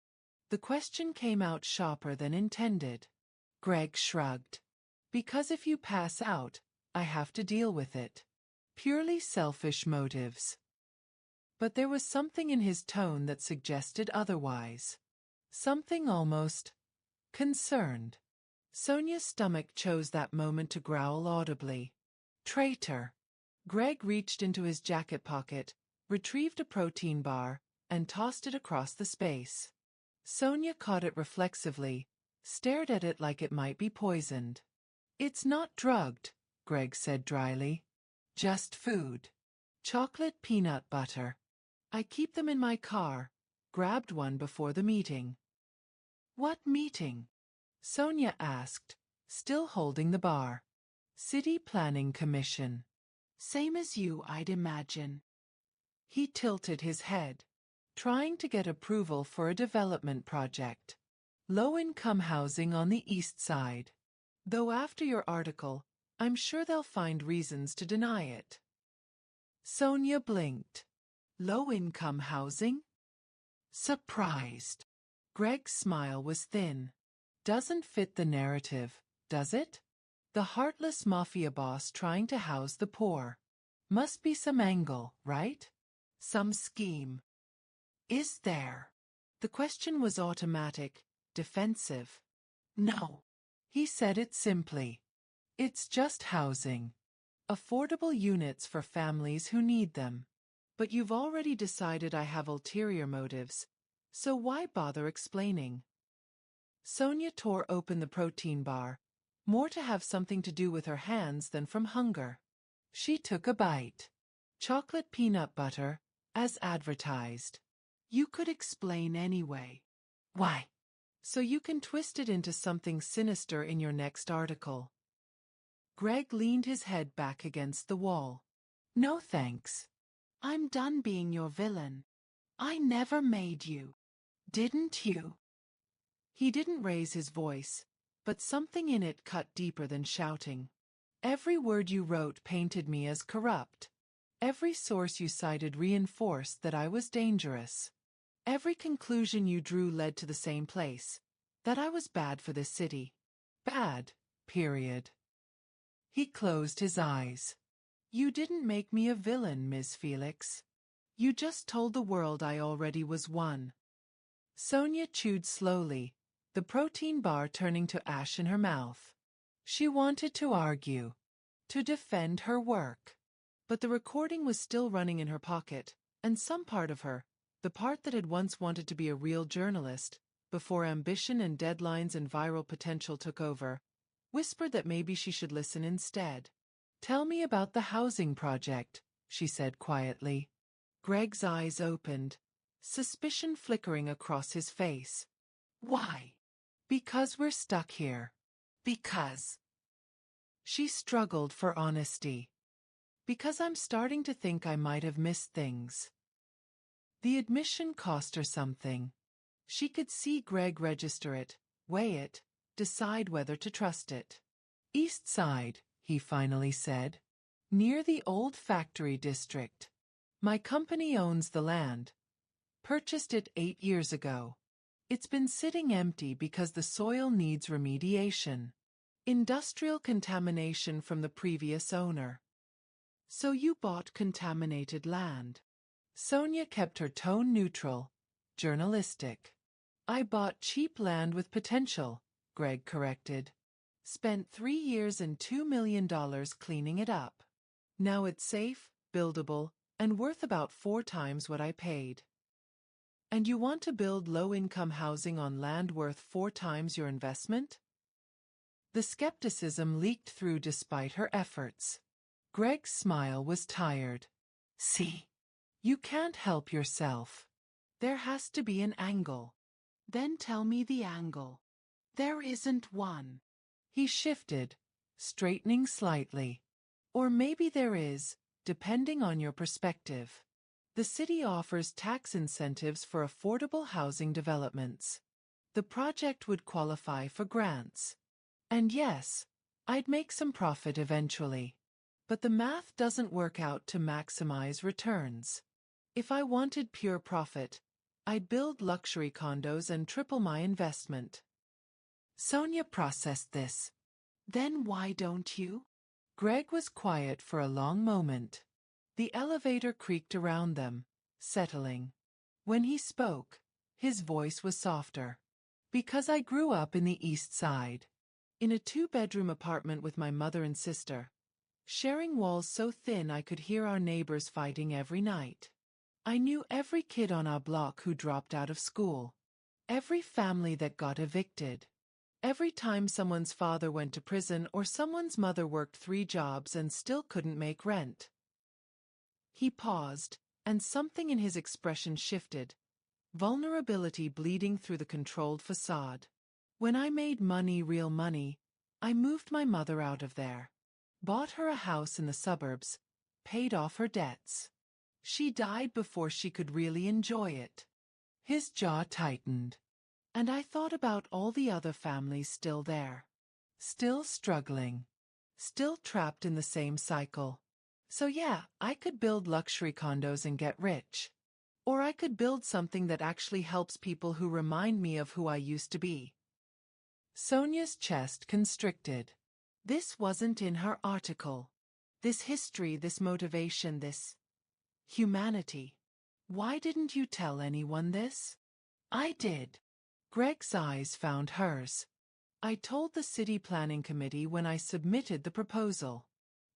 The question came out sharper than intended. Greg shrugged. Because if you pass out, I have to deal with it. Purely selfish motives. But there was something in his tone that suggested otherwise. Something almost concerned. Sonia's stomach chose that moment to growl audibly. Traitor. Greg reached into his jacket pocket, retrieved a protein bar, and tossed it across the space. Sonia caught it reflexively, stared at it like it might be poisoned. It's not drugged, Greg said dryly. Just food. Chocolate peanut butter. I keep them in my car. Grabbed one before the meeting. What meeting? Sonia asked, still holding the bar. City Planning Commission. Same as you, I'd imagine. He tilted his head, trying to get approval for a development project. Low-income housing on the east side. Though after your article, I'm sure they'll find reasons to deny it. Sonia blinked. Low-income housing? Surprised. Greg's smile was thin. Doesn't fit the narrative, does it? The heartless mafia boss trying to house the poor. Must be some angle, right? Some scheme. Is there? The question was automatic, defensive. No. He said it simply. It's just housing. Affordable units for families who need them. But you've already decided I have ulterior motives, so why bother explaining? Sonia tore open the protein bar, more to have something to do with her hands than from hunger. She took a bite. Chocolate peanut butter, as advertised. You could explain anyway. Why? So you can twist it into something sinister in your next article. Greg leaned his head back against the wall. No thanks. I'm done being your villain. I never made you. Didn't you? He didn't raise his voice, but something in it cut deeper than shouting. Every word you wrote painted me as corrupt. Every source you cited reinforced that I was dangerous. Every conclusion you drew led to the same place, that I was bad for this city. Bad, period. He closed his eyes. You didn't make me a villain, Ms. Felix. You just told the world I already was one. Sonia chewed slowly, the protein bar turning to ash in her mouth. She wanted to argue, to defend her work. But the recording was still running in her pocket, and some part of her, the part that had once wanted to be a real journalist, before ambition and deadlines and viral potential took over, whispered that maybe she should listen instead. Tell me about the housing project, she said quietly. Greg's eyes opened, suspicion flickering across his face. Why? Because we're stuck here. Because. She struggled for honesty. Because I'm starting to think I might have missed things. The admission cost her something. She could see Greg register it, weigh it, decide whether to trust it. East Side, he finally said. Near the old factory district. My company owns the land. Purchased it 8 years ago. It's been sitting empty because the soil needs remediation. Industrial contamination from the previous owner. So you bought contaminated land. Sonia kept her tone neutral, journalistic. I bought cheap land with potential, Greg corrected. Spent 3 years and $2 million cleaning it up. Now it's safe, buildable, and worth about 4 times what I paid. And you want to build low-income housing on land worth 4 times your investment? The skepticism leaked through despite her efforts. Greg's smile was tired. See? You can't help yourself. There has to be an angle. Then tell me the angle. There isn't one. He shifted, straightening slightly. Or maybe there is, depending on your perspective. The city offers tax incentives for affordable housing developments. The project would qualify for grants. And yes, I'd make some profit eventually. But the math doesn't work out to maximize returns. If I wanted pure profit, I'd build luxury condos and triple my investment. Sonia processed this. Then why don't you? Greg was quiet for a long moment. The elevator creaked around them, settling. When he spoke, his voice was softer. Because I grew up in the East Side. In a 2-bedroom apartment with my mother and sister. Sharing walls so thin I could hear our neighbors fighting every night. I knew every kid on our block who dropped out of school. Every family that got evicted. Every time someone's father went to prison or someone's mother worked 3 jobs and still couldn't make rent. He paused, and something in his expression shifted. Vulnerability bleeding through the controlled facade. When I made money, real money, I moved my mother out of there. Bought her a house in the suburbs, paid off her debts. She died before she could really enjoy it. His jaw tightened. And I thought about all the other families still there. Still struggling. Still trapped in the same cycle. So yeah, I could build luxury condos and get rich. Or I could build something that actually helps people who remind me of who I used to be. Sonia's chest constricted. This wasn't in her article. This history, this motivation, this humanity. Why didn't you tell anyone this? I did. Greg's eyes found hers. I told the city planning committee when I submitted the proposal.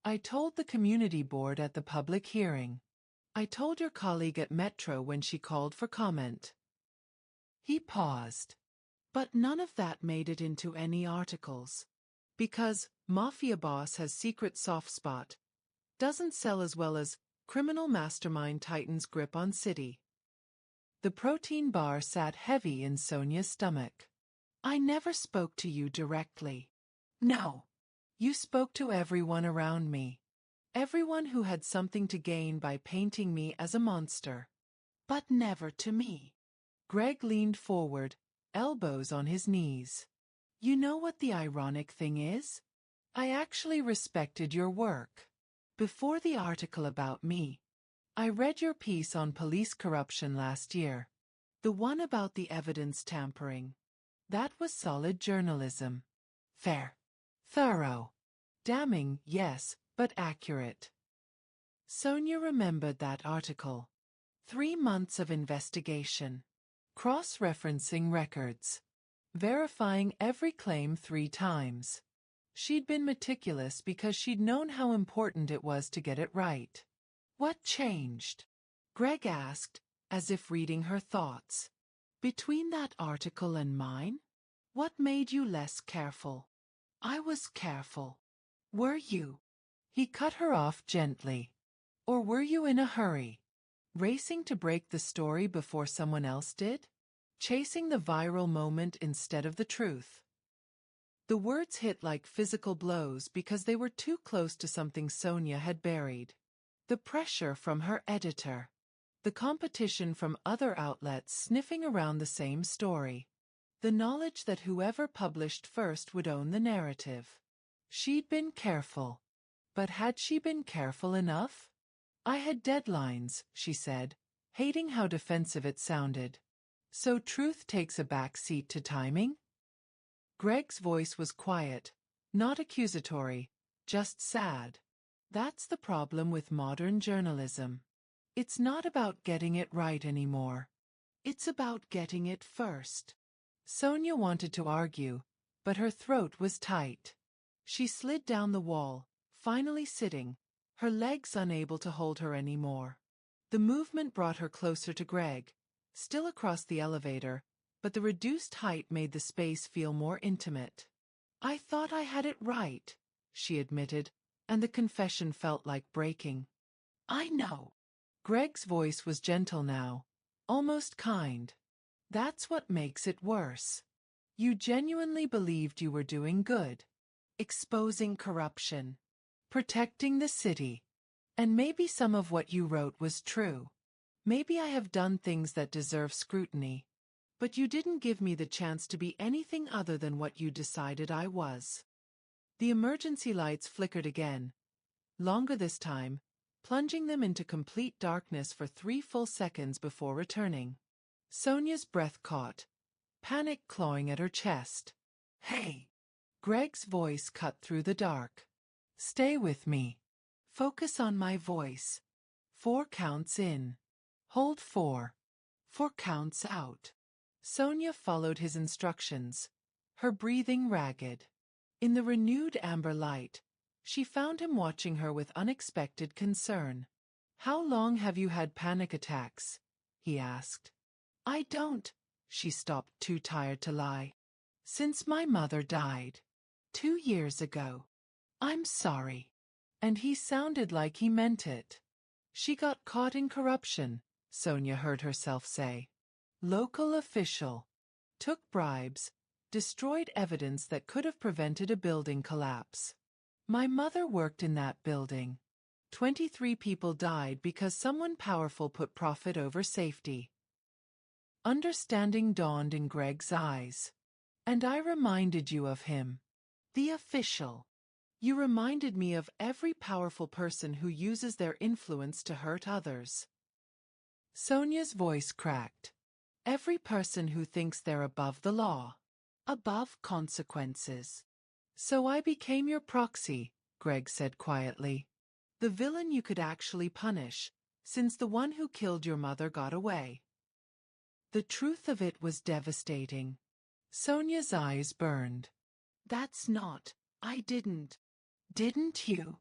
I told the community board at the public hearing. I told your colleague at Metro when she called for comment. He paused. But none of that made it into any articles. Because Mafia boss has secret soft spot. Doesn't sell as well as criminal mastermind tightens grip on city. The protein bar sat heavy in Sonia's stomach. I never spoke to you directly. No. You spoke to everyone around me. Everyone who had something to gain by painting me as a monster. But never to me. Greg leaned forward, elbows on his knees. You know what the ironic thing is? I actually respected your work. Before the article about me. I read your piece on police corruption last year. The one about the evidence tampering. That was solid journalism. Fair. Thorough. Damning, yes, but accurate. Sonia remembered that article. 3 months of investigation. Cross-referencing records. Verifying every claim 3 times. She'd been meticulous because she'd known how important it was to get it right. What changed? Greg asked, as if reading her thoughts. Between that article and mine? What made you less careful? I was careful. Were you? He cut her off gently. Or were you in a hurry? Racing to break the story before someone else did? Chasing the viral moment instead of the truth? The words hit like physical blows because they were too close to something Sonia had buried. The pressure from her editor. The competition from other outlets sniffing around the same story. The knowledge that whoever published first would own the narrative. She'd been careful. But had she been careful enough? I had deadlines, she said, hating how defensive it sounded. So truth takes a back seat to timing? Greg's voice was quiet, not accusatory, just sad. That's the problem with modern journalism. It's not about getting it right anymore. It's about getting it first. Sonia wanted to argue, but her throat was tight. She slid down the wall, finally sitting, her legs unable to hold her anymore. The movement brought her closer to Greg, still across the elevator, but the reduced height made the space feel more intimate. I thought I had it right, she admitted, and the confession felt like breaking. I know. Greg's voice was gentle now, almost kind. That's what makes it worse. You genuinely believed you were doing good. Exposing corruption. Protecting the city. And maybe some of what you wrote was true. Maybe I have done things that deserve scrutiny. But you didn't give me the chance to be anything other than what you decided I was. The emergency lights flickered again, longer this time, plunging them into complete darkness for 3 full seconds before returning. Sonia's breath caught, panic clawing at her chest. "Hey!" Greg's voice cut through the dark. "Stay with me. Focus on my voice. 4 counts in. Hold 4. 4 counts out." Sonia followed his instructions, her breathing ragged. In the renewed amber light, she found him watching her with unexpected concern. "How long have you had panic attacks?" he asked. "I don't." She stopped, too tired to lie. "Since my mother died. 2 years ago." "I'm sorry." And he sounded like he meant it. "She got caught in corruption," Sonia heard herself say. "Local official. Took bribes, destroyed evidence that could have prevented a building collapse. My mother worked in that building. 23 people died because someone powerful put profit over safety." Understanding dawned in Greg's eyes. "And I reminded you of him. The official. You reminded me of every powerful person who uses their influence to hurt others." Sonia's voice cracked. "Every person who thinks they're above the law. Above consequences." "So I became your proxy," Greg said quietly. "The villain you could actually punish, since the one who killed your mother got away." The truth of it was devastating. Sonia's eyes burned. "That's not. I didn't." "Didn't you?"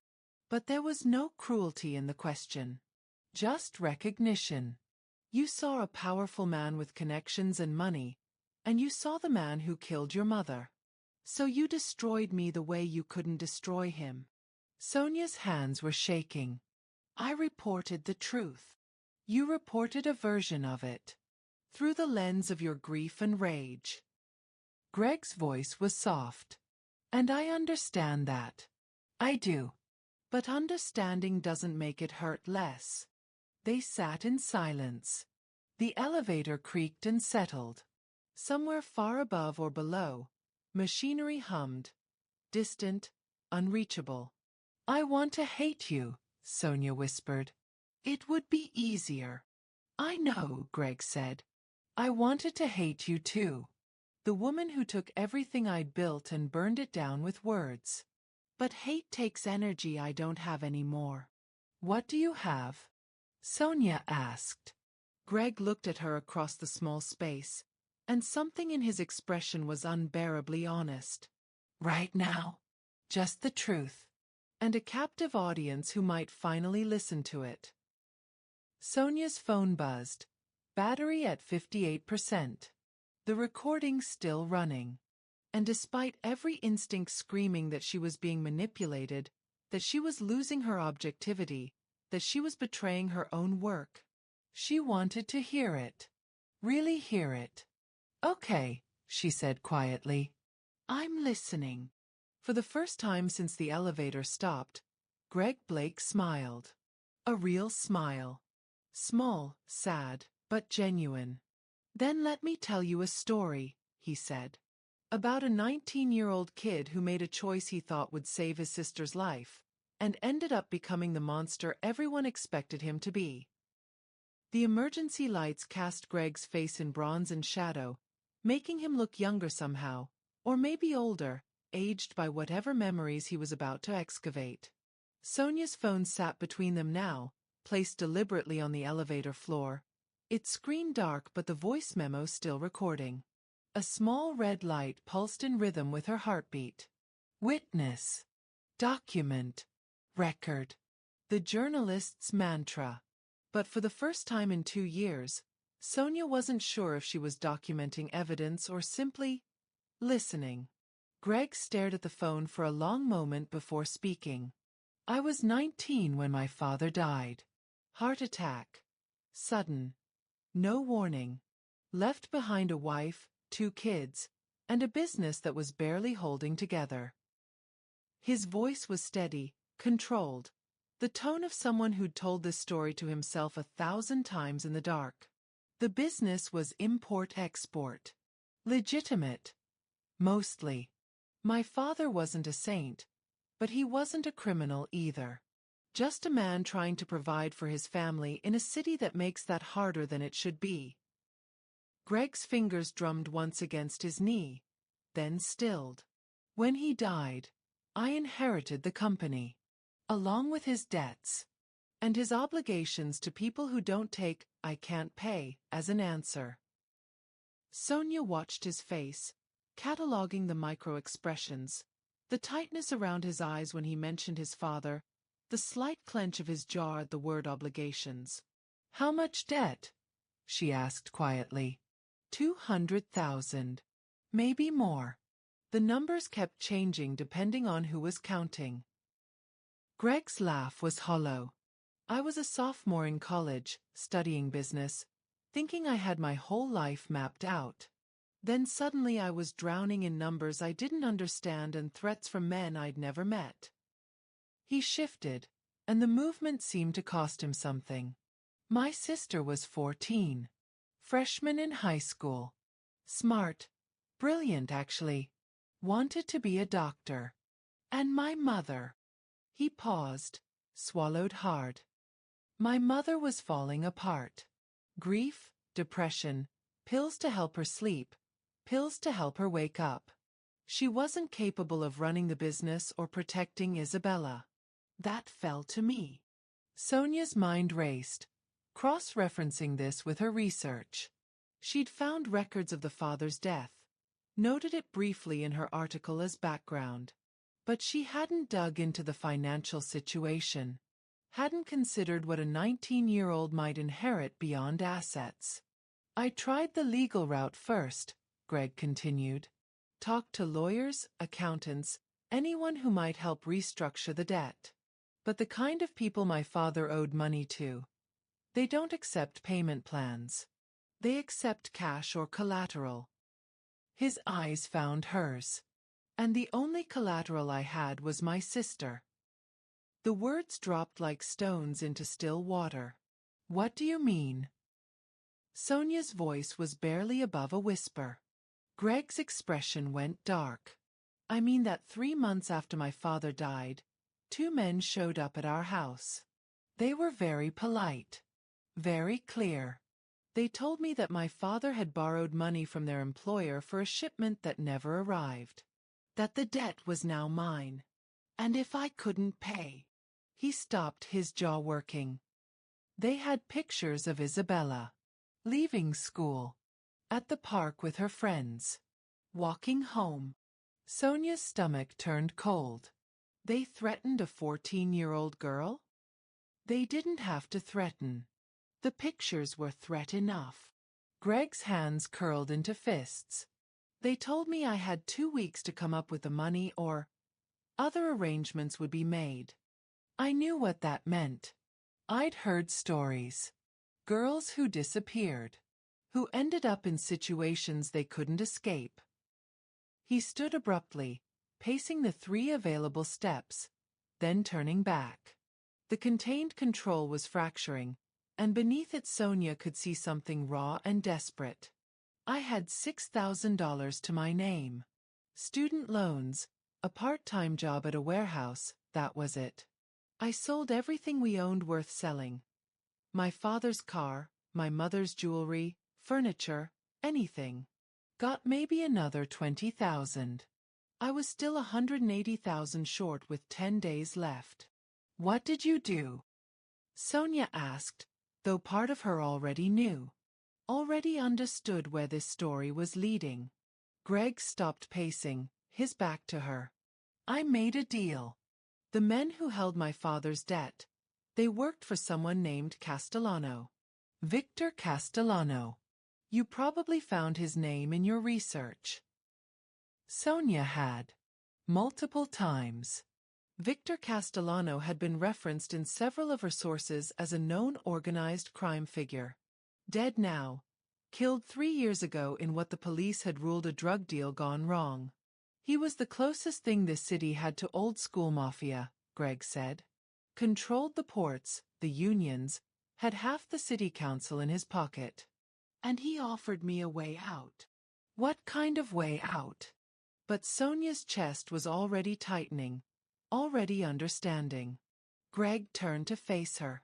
But there was no cruelty in the question. Just recognition. You saw a powerful man with connections and money, and you saw the man who killed your mother. So you destroyed me the way you couldn't destroy him. Sonia's hands were shaking. "I reported the truth. You reported a version of it. Through the lens of your grief and rage." Greg's voice was soft. "And I understand that. I do. But understanding doesn't make it hurt less." They sat in silence. The elevator creaked and settled. Somewhere far above or below, machinery hummed, distant, unreachable. "I want to hate you," Sonia whispered. "It would be easier." "I know," Greg said. "I wanted to hate you too. The woman who took everything I'd built and burned it down with words. But hate takes energy I don't have anymore." "What do you have?" Sonia asked. Greg looked at her across the small space, and something in his expression was unbearably honest. "Right now, just the truth. And a captive audience who might finally listen to it." Sonia's phone buzzed, battery at 58%. The recording still running. And despite every instinct screaming that she was being manipulated, that she was losing her objectivity, that she was betraying her own work, she wanted to hear it. Really hear it. "Okay," she said quietly. "I'm listening." For the first time since the elevator stopped, Greg Blake smiled. A real smile. Small, sad, but genuine. "Then let me tell you a story," he said. "About a 19-year-old kid who made a choice he thought would save his sister's life, and ended up becoming the monster everyone expected him to be." The emergency lights cast Greg's face in bronze and shadow, making him look younger somehow, or maybe older, aged by whatever memories he was about to excavate. Sonia's phone sat between them now, placed deliberately on the elevator floor, its screen dark but the voice memo still recording. A small red light pulsed in rhythm with her heartbeat. Witness. Document. Record. The journalist's mantra. But for the first time in 2 years, Sonia wasn't sure if she was documenting evidence or simply listening. Greg stared at the phone for a long moment before speaking. "I was 19 when my father died. Heart attack. Sudden. No warning. Left behind a wife, 2 kids, and a business that was barely holding together." His voice was steady, controlled, the tone of someone who'd told this story to himself 1,000 times in the dark. The business was import-export. Legitimate. Mostly. My father wasn't a saint, but he wasn't a criminal either. Just a man trying to provide for his family in a city that makes that harder than it should be. Greg's fingers drummed once against his knee, then stilled. When he died, I inherited the company, along with his debts, and his obligations to people who don't take "I can't pay" as an answer. Sonia watched his face, cataloging the micro-expressions, the tightness around his eyes when he mentioned his father, the slight clench of his jaw at the word obligations. "How much debt?" she asked quietly. 200,000. Maybe more. The numbers kept changing depending on who was counting. Greg's laugh was hollow. I was a sophomore in college, studying business, thinking I had my whole life mapped out. Then suddenly I was drowning in numbers I didn't understand and threats from men I'd never met. He shifted, and the movement seemed to cost him something. My sister was 14. Freshman in high school. Smart. Brilliant, actually. Wanted to be a doctor. And my mother. He paused, swallowed hard. My mother was falling apart. Grief, depression, pills to help her sleep, pills to help her wake up. She wasn't capable of running the business or protecting Isabella. That fell to me. Sonia's mind raced, cross-referencing this with her research. She'd found records of the father's death, noted it briefly in her article as background. But she hadn't dug into the financial situation, hadn't considered what a 19-year-old might inherit beyond assets. I tried the legal route first, Greg continued. Talked to lawyers, accountants, anyone who might help restructure the debt. But the kind of people my father owed money to, they don't accept payment plans. They accept cash or collateral. His eyes found hers. And the only collateral I had was my sister. The words dropped like stones into still water. What do you mean? Sonia's voice was barely above a whisper. Greg's expression went dark. I mean that 3 months after my father died, 2 men showed up at our house. They were very polite. Very clear. They told me that my father had borrowed money from their employer for a shipment that never arrived. That the debt was now mine. And if I couldn't pay. He stopped, his jaw working. They had pictures of Isabella. Leaving school. At the park with her friends. Walking home. Sonia's stomach turned cold. They threatened a 14-year-old girl? They didn't have to threaten. The pictures were threat enough. Greg's hands curled into fists. They told me I had 2 weeks to come up with the money or other arrangements would be made. I knew what that meant. I'd heard stories. Girls who disappeared. Who ended up in situations they couldn't escape. He stood abruptly, pacing the 3 available steps, then turning back. The contained control was fracturing, and beneath it Sonia could see something raw and desperate. I had $6,000 to my name. Student loans, a part-time job at a warehouse, that was it. I sold everything we owned worth selling. My father's car, my mother's jewelry, furniture, anything. Got maybe another 20,000. I was still 180,000 short with 10 days left. What did you do? Sonia asked, though part of her already knew. Already understood where this story was leading. Greg stopped pacing, his back to her. I made a deal. The men who held my father's debt, they worked for someone named Castellano. Victor Castellano. You probably found his name in your research. Sonia had. Multiple times. Victor Castellano had been referenced in several of her sources as a known organized crime figure. Dead now. Killed 3 years ago in what the police had ruled a drug deal gone wrong. He was the closest thing this city had to old-school mafia, Greg said. controlled the ports, the unions, had half the city council in his pocket. And he offered me a way out. What kind of way out? But Sonia's chest was already tightening, already understanding. Greg turned to face her.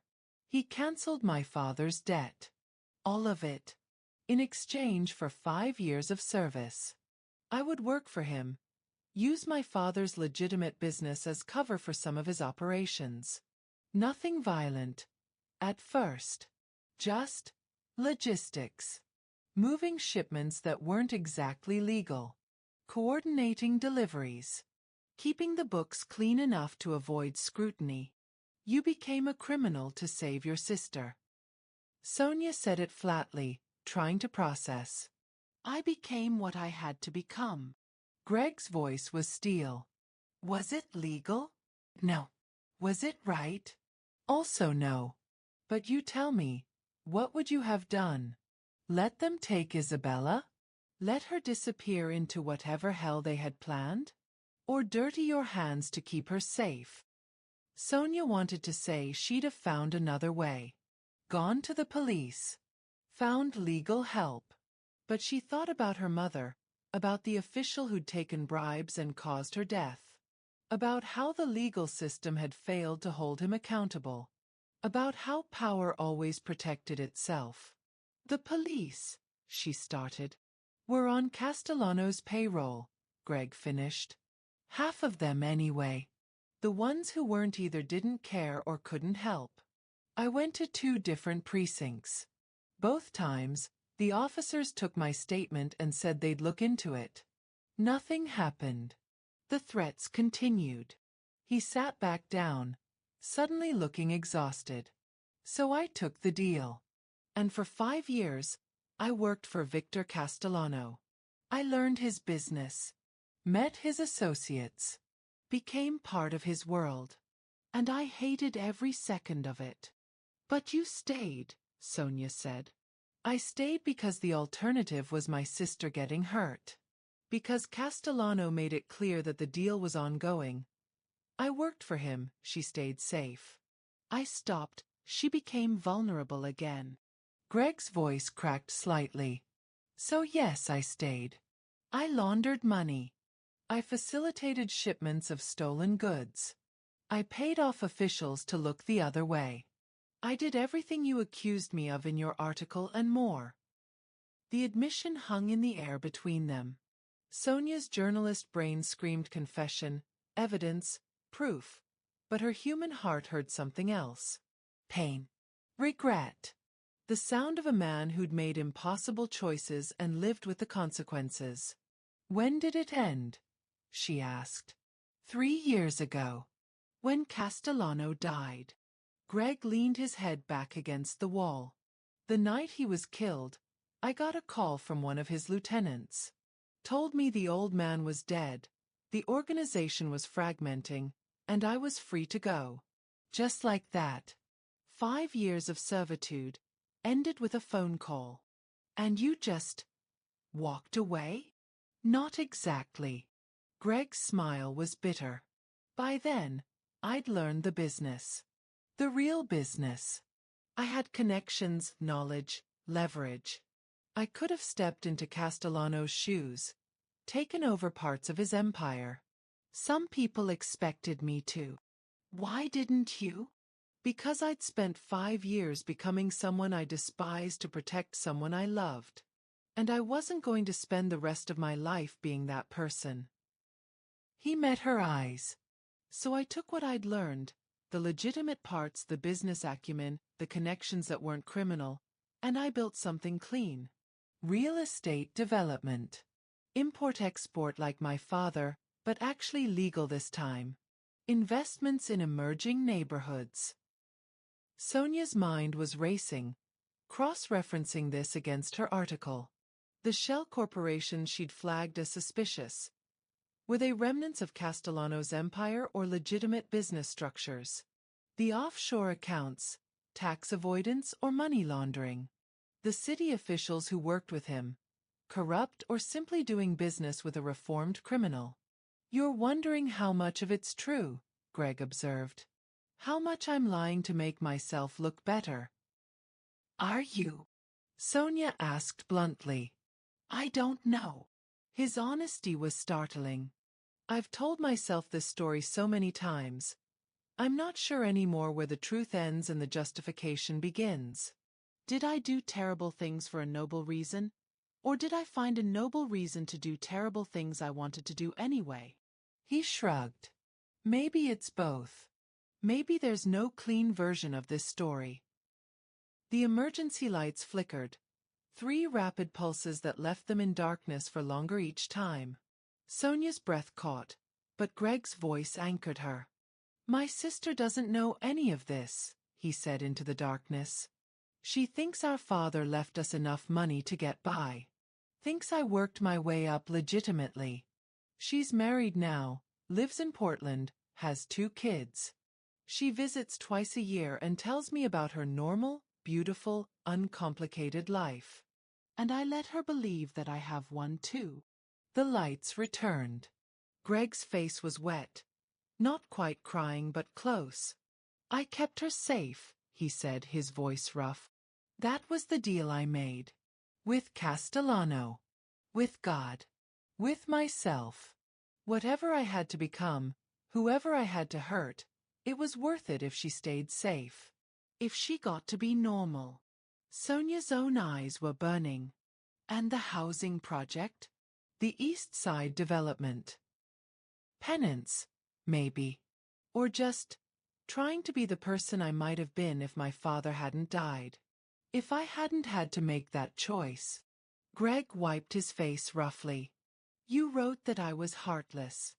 He cancelled my father's debt. All of it. In exchange for 5 years of service. I would work for him. Use my father's legitimate business as cover for some of his operations. Nothing violent. At first. Just logistics. Moving shipments that weren't exactly legal. Coordinating deliveries. Keeping the books clean enough to avoid scrutiny. You became a criminal to save your sister. Sonia said it flatly, trying to process. I became what I had to become. Greg's voice was steel. Was it legal? No. Was it right? Also no. But you tell me, what would you have done? Let them take Isabella? Let her disappear into whatever hell they had planned? Or dirty your hands to keep her safe? Sonia wanted to say she'd have found another way. Gone to the police. Found legal help. But she thought about her mother, about the official who'd taken bribes and caused her death. About how the legal system had failed to hold him accountable. About how power always protected itself. The police, she started. Were on Castellano's payroll, Greg finished. Half of them anyway. The ones who weren't either didn't care or couldn't help. I went to 2 different precincts. Both times, the officers took my statement and said they'd look into it. Nothing happened. The threats continued. He sat back down, suddenly looking exhausted. So I took the deal. And for 5 years, I worked for Victor Castellano. I learned his business, met his associates, became part of his world. And I hated every second of it. But you stayed, Sonia said. I stayed because the alternative was my sister getting hurt. Because Castellano made it clear that the deal was ongoing. I worked for him, she stayed safe. I stopped, she became vulnerable again. Greg's voice cracked slightly. So yes, I stayed. I laundered money. I facilitated shipments of stolen goods. I paid off officials to look the other way. I did everything you accused me of in your article and more. The admission hung in the air between them. Sonia's journalist brain screamed confession, evidence, proof, but her human heart heard something else. Pain. Regret. The sound of a man who'd made impossible choices and lived with the consequences. When did it end? She asked. 3 years ago. When Castellano died. Greg leaned his head back against the wall. The night he was killed, I got a call from one of his lieutenants. Told me the old man was dead, the organization was fragmenting, and I was free to go. Just like that. 5 years of servitude, ended with a phone call. And you just walked away? Not exactly. Greg's smile was bitter. By then, I'd learned the business. The real business. I had connections, knowledge, leverage. I could have stepped into Castellano's shoes, taken over parts of his empire. Some people expected me to. Why didn't you? Because I'd spent 5 years becoming someone I despised to protect someone I loved. And I wasn't going to spend the rest of my life being that person. He met her eyes. So I took what I'd learned, the legitimate parts, the business acumen, the connections that weren't criminal, and I built something clean. Real estate development. Import-export like my father, but actually legal this time. Investments in emerging neighborhoods. Sonia's mind was racing, cross-referencing this against her article. The shell corporations she'd flagged as suspicious. Were they remnants of Castellano's empire or legitimate business structures? The offshore accounts, tax avoidance or money laundering? The city officials who worked with him, corrupt or simply doing business with a reformed criminal? You're wondering how much of it's true, Greg observed. How much I'm lying to make myself look better. Are you? Sonia asked bluntly. I don't know. His honesty was startling. I've told myself this story so many times. I'm not sure anymore where the truth ends and the justification begins. Did I do terrible things for a noble reason? Or did I find a noble reason to do terrible things I wanted to do anyway? He shrugged. Maybe it's both. Maybe there's no clean version of this story. The emergency lights flickered. 3 rapid pulses that left them in darkness for longer each time. Sonia's breath caught, but Greg's voice anchored her. My sister doesn't know any of this, he said into the darkness. She thinks our father left us enough money to get by. Thinks I worked my way up legitimately. She's married now, lives in Portland, has 2 kids. She visits twice a year and tells me about her normal, beautiful, uncomplicated life. And I let her believe that I have one too. The lights returned. Greg's face was wet. Not quite crying but close. I kept her safe, he said, his voice rough. That was the deal I made. With Castellano. With God. With myself. Whatever I had to become, whoever I had to hurt, it was worth it if she stayed safe. If she got to be normal. Sonia's own eyes were burning. And the housing project? The East Side development. Penance, maybe. Or just trying to be the person I might have been if my father hadn't died. If I hadn't had to make that choice. Greg wiped his face roughly. You wrote that I was heartless.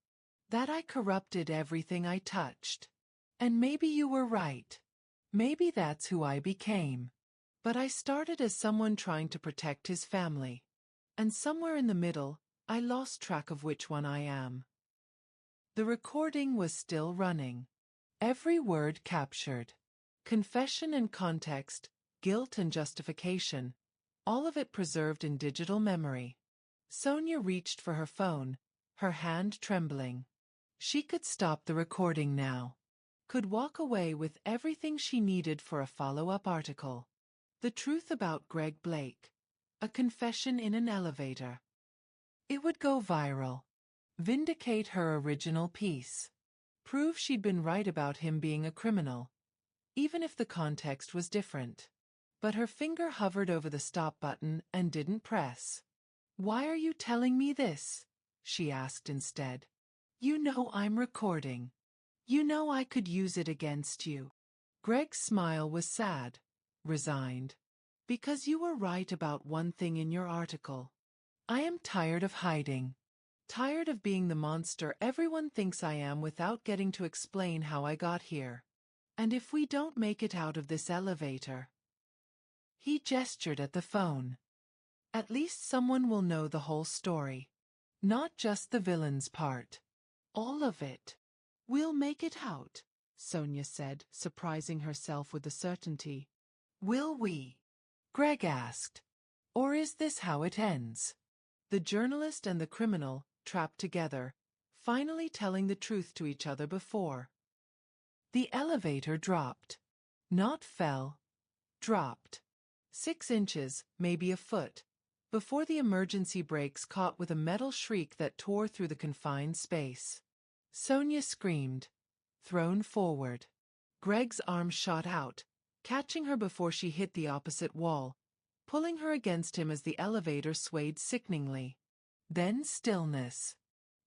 That I corrupted everything I touched. And maybe you were right. Maybe that's who I became. But I started as someone trying to protect his family. And somewhere in the middle, I lost track of which one I am. The recording was still running. Every word captured. Confession and context, guilt and justification, all of it preserved in digital memory. Sonia reached for her phone, her hand trembling. She could stop the recording now. Could walk away with everything she needed for a follow-up article. The truth about Greg Blake. A confession in an elevator. It would go viral. Vindicate her original piece. Prove she'd been right about him being a criminal. Even if the context was different. But her finger hovered over the stop button and didn't press. Why are you telling me this? She asked instead. You know I'm recording. You know I could use it against you. Greg's smile was sad, resigned. Because you were right about one thing in your article. I am tired of hiding. Tired of being the monster everyone thinks I am without getting to explain how I got here. And if we don't make it out of this elevator. He gestured at the phone. At least someone will know the whole story. Not just the villain's part. All of it. We'll make it out, Sonia said, surprising herself with the certainty. Will we? Greg asked. Or is this how it ends? The journalist and the criminal, trapped together, finally telling the truth to each other before. The elevator dropped. Not fell. Dropped. 6 inches, maybe a foot, before the emergency brakes caught with a metal shriek that tore through the confined space. Sonia screamed, thrown forward. Greg's arm shot out, catching her before she hit the opposite wall, pulling her against him as the elevator swayed sickeningly. Then stillness.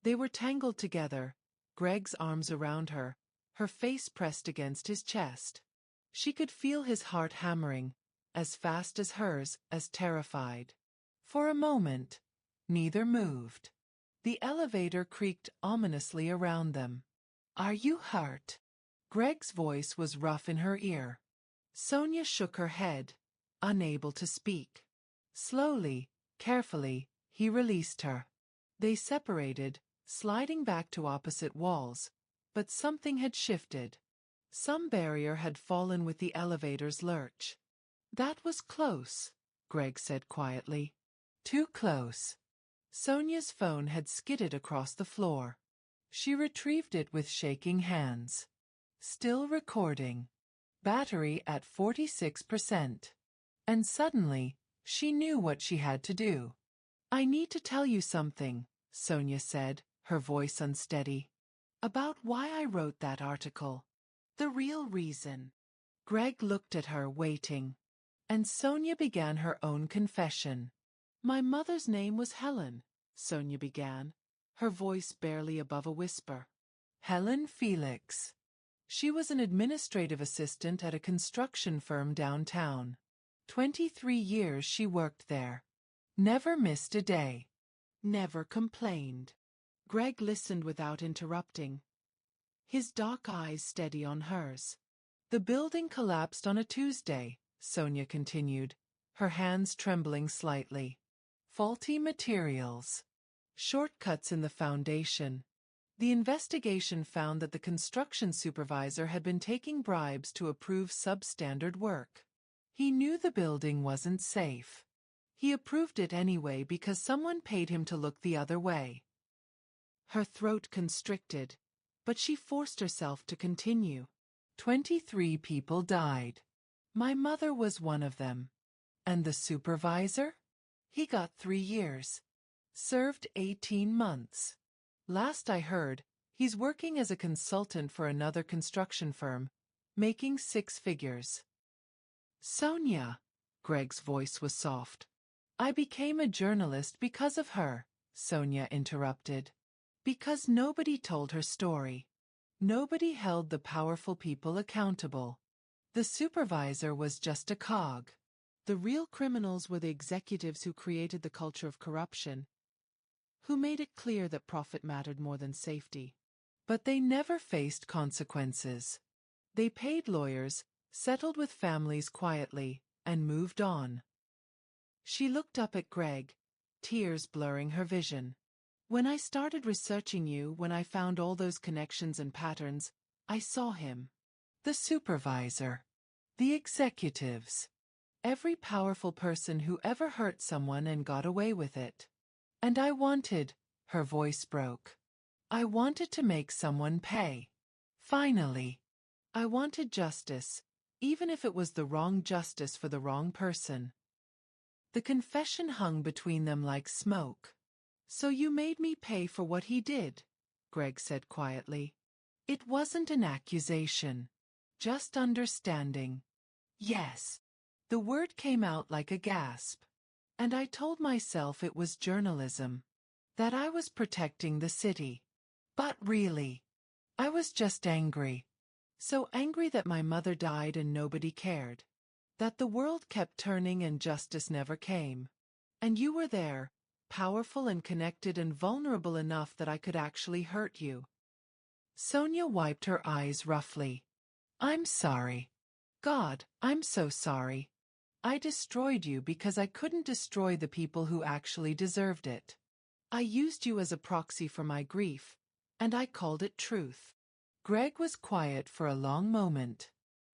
They were tangled together, Greg's arms around her, her face pressed against his chest. She could feel his heart hammering, as fast as hers, as terrified. For a moment, neither moved. The elevator creaked ominously around them. Are you hurt? Greg's voice was rough in her ear. Sonia shook her head, unable to speak. Slowly, carefully, he released her. They separated, sliding back to opposite walls, but something had shifted. Some barrier had fallen with the elevator's lurch. That was close, Greg said quietly. Too close. Sonia's phone had skidded across the floor. She retrieved it with shaking hands. Still recording. Battery at 46%. And suddenly, she knew what she had to do. I need to tell you something, Sonia said, her voice unsteady. About why I wrote that article. The real reason. Greg looked at her, waiting. And Sonia began her own confession. My mother's name was Helen, Sonia began, her voice barely above a whisper. Helen Felix. She was an administrative assistant at a construction firm downtown. 23 years she worked there. Never missed a day. Never complained. Greg listened without interrupting, his dark eyes steady on hers. The building collapsed on a Tuesday, Sonia continued, her hands trembling slightly. Faulty materials. Shortcuts in the foundation. The investigation found that the construction supervisor had been taking bribes to approve substandard work. He knew the building wasn't safe. He approved it anyway because someone paid him to look the other way. Her throat constricted, but she forced herself to continue. 23 people died. My mother was one of them. And the supervisor? He got 3 years. Served 18 months. Last I heard, he's working as a consultant for another construction firm, making 6 figures. Sonia, Greg's voice was soft. I became a journalist because of her, Sonia interrupted. Because nobody told her story. Nobody held the powerful people accountable. The supervisor was just a cog. The real criminals were the executives who created the culture of corruption, who made it clear that profit mattered more than safety. But they never faced consequences. They paid lawyers, settled with families quietly, and moved on. She looked up at Greg, tears blurring her vision. When I started researching you, when I found all those connections and patterns, I saw him. The supervisor. The executives. Every powerful person who ever hurt someone and got away with it. And I wanted, her voice broke. I wanted to make someone pay. Finally. I wanted justice, even if it was the wrong justice for the wrong person. The confession hung between them like smoke. So you made me pay for what he did, Greg said quietly. It wasn't an accusation. Just understanding. Yes. The word came out like a gasp. And I told myself it was journalism. That I was protecting the city. But really, I was just angry. So angry that my mother died and nobody cared. That the world kept turning and justice never came. And you were there, powerful and connected and vulnerable enough that I could actually hurt you. Sonia wiped her eyes roughly. I'm sorry. God, I'm so sorry. I destroyed you because I couldn't destroy the people who actually deserved it. I used you as a proxy for my grief, and I called it truth. Greg was quiet for a long moment.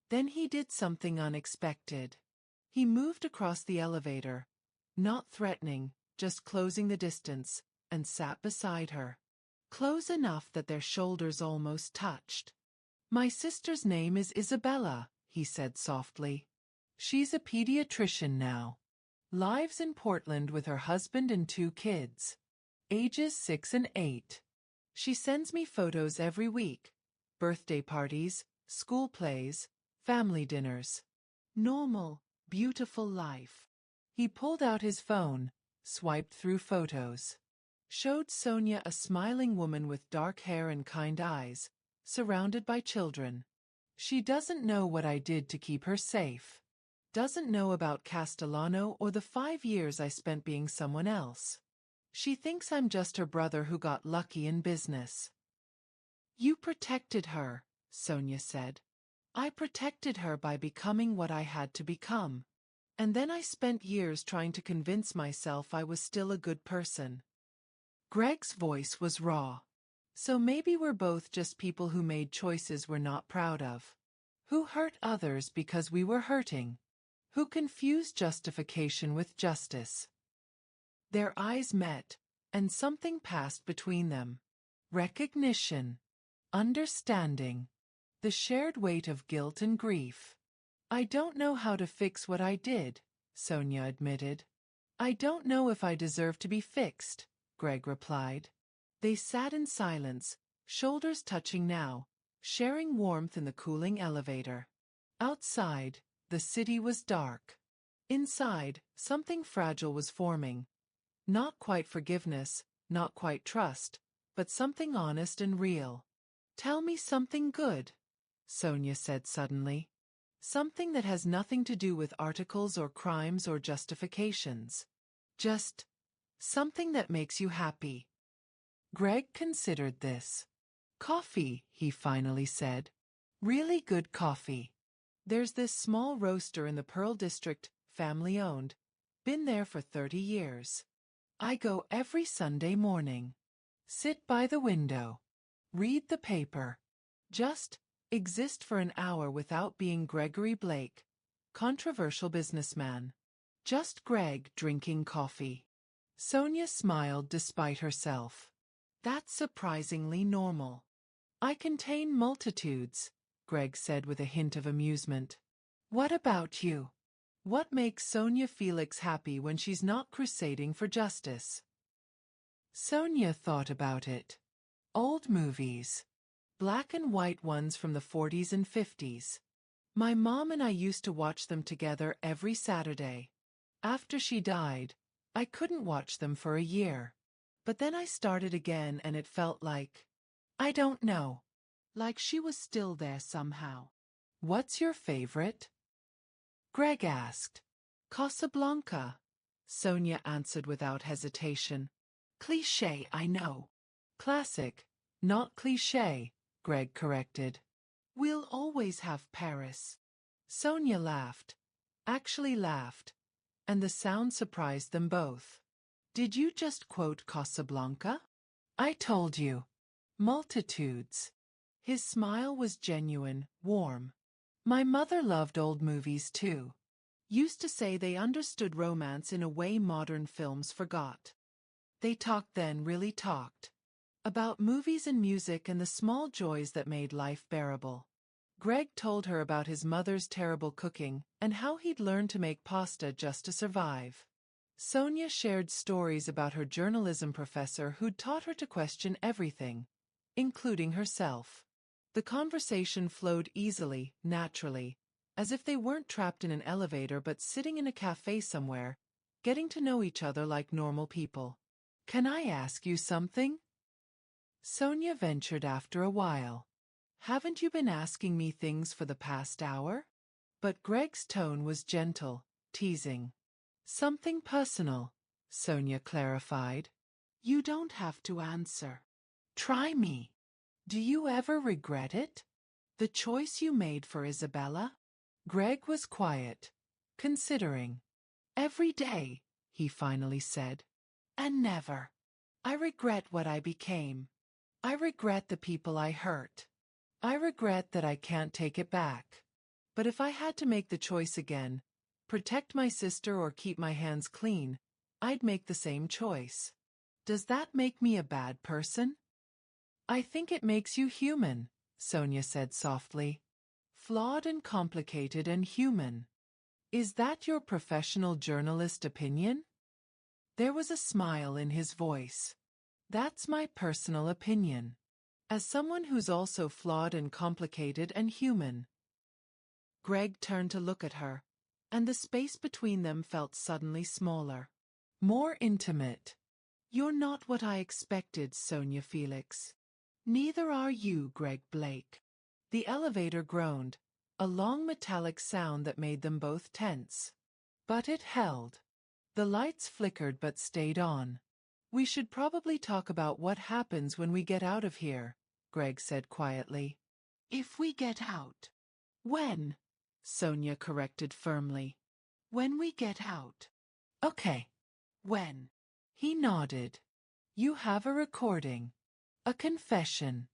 Then he did something unexpected. He moved across the elevator, not threatening, just closing the distance, and sat beside her. Close enough that their shoulders almost touched. My sister's name is Isabella, he said softly. She's a pediatrician now. Lives in Portland with her husband and 2 kids. Ages 6 and 8. She sends me photos every week. Birthday parties, school plays, family dinners. Normal, beautiful life. He pulled out his phone, swiped through photos. Showed Sonia a smiling woman with dark hair and kind eyes, surrounded by children. She doesn't know what I did to keep her safe. Doesn't know about Castellano or the 5 years I spent being someone else. She thinks I'm just her brother who got lucky in business. You protected her, Sonia said. I protected her by becoming what I had to become. And then I spent years trying to convince myself I was still a good person. Greg's voice was raw. So maybe we're both just people who made choices we're not proud of. Who hurt others because we were hurting. Who confused justification with justice. Their eyes met, and something passed between them. Recognition. Understanding. The shared weight of guilt and grief. I don't know how to fix what I did, Sonia admitted. I don't know if I deserve to be fixed, Greg replied. They sat in silence, shoulders touching now, sharing warmth in the cooling elevator. Outside, the city was dark. Inside, something fragile was forming. Not quite forgiveness, not quite trust, but something honest and real. Tell me something good, Sonia said suddenly. Something that has nothing to do with articles or crimes or justifications. Just something that makes you happy. Greg considered this. Coffee, he finally said. Really good coffee. There's this small roaster in the Pearl District, family-owned. Been there for 30 years. I go every Sunday morning. Sit by the window. Read the paper. Just exist for an hour without being Gregory Blake, controversial businessman. Just Greg drinking coffee. Sonia smiled despite herself. That's surprisingly normal. I contain multitudes, Greg said with a hint of amusement. What about you? What makes Sonia Felix happy when she's not crusading for justice? Sonia thought about it. Old movies. Black and white ones from the 40s and 50s. My mom and I used to watch them together every Saturday. After she died, I couldn't watch them for a year. But then I started again and it felt like, I don't know, like she was still there somehow. What's your favorite? Greg asked. Casablanca, Sonia answered without hesitation. Cliché, I know. Classic, not cliché, Greg corrected. We'll always have Paris. Sonia laughed. Actually laughed. And the sound surprised them both. Did you just quote Casablanca? I told you. Multitudes. His smile was genuine, warm. My mother loved old movies too. Used to say they understood romance in a way modern films forgot. They talked then, really talked. About movies and music and the small joys that made life bearable. Greg told her about his mother's terrible cooking and how he'd learned to make pasta just to survive. Sonia shared stories about her journalism professor who'd taught her to question everything, including herself. The conversation flowed easily, naturally, as if they weren't trapped in an elevator but sitting in a cafe somewhere, getting to know each other like normal people. Can I ask you something? Sonia ventured after a while. Haven't you been asking me things for the past hour? But Greg's tone was gentle, teasing. Something personal, Sonia clarified. You don't have to answer. Try me. Do you ever regret it? The choice you made for Isabella? Greg was quiet, considering. Every day, he finally said. And never. I regret what I became. I regret the people I hurt. I regret that I can't take it back. But if I had to make the choice again, protect my sister or keep my hands clean, I'd make the same choice. Does that make me a bad person? I think it makes you human, Sonia said softly. Flawed and complicated and human. Is that your professional journalist opinion? There was a smile in his voice. That's my personal opinion. As someone who's also flawed and complicated and human. Greg turned to look at her, and the space between them felt suddenly smaller. More intimate. You're not what I expected, Sonia Felix. Neither are you, Greg Blake. The elevator groaned, a long metallic sound that made them both tense. But it held. The lights flickered but stayed on. We should probably talk about what happens when we get out of here, Greg said quietly. If we get out. When? Sonia corrected firmly. When we get out. Okay. When? He nodded. You have a recording. A confession.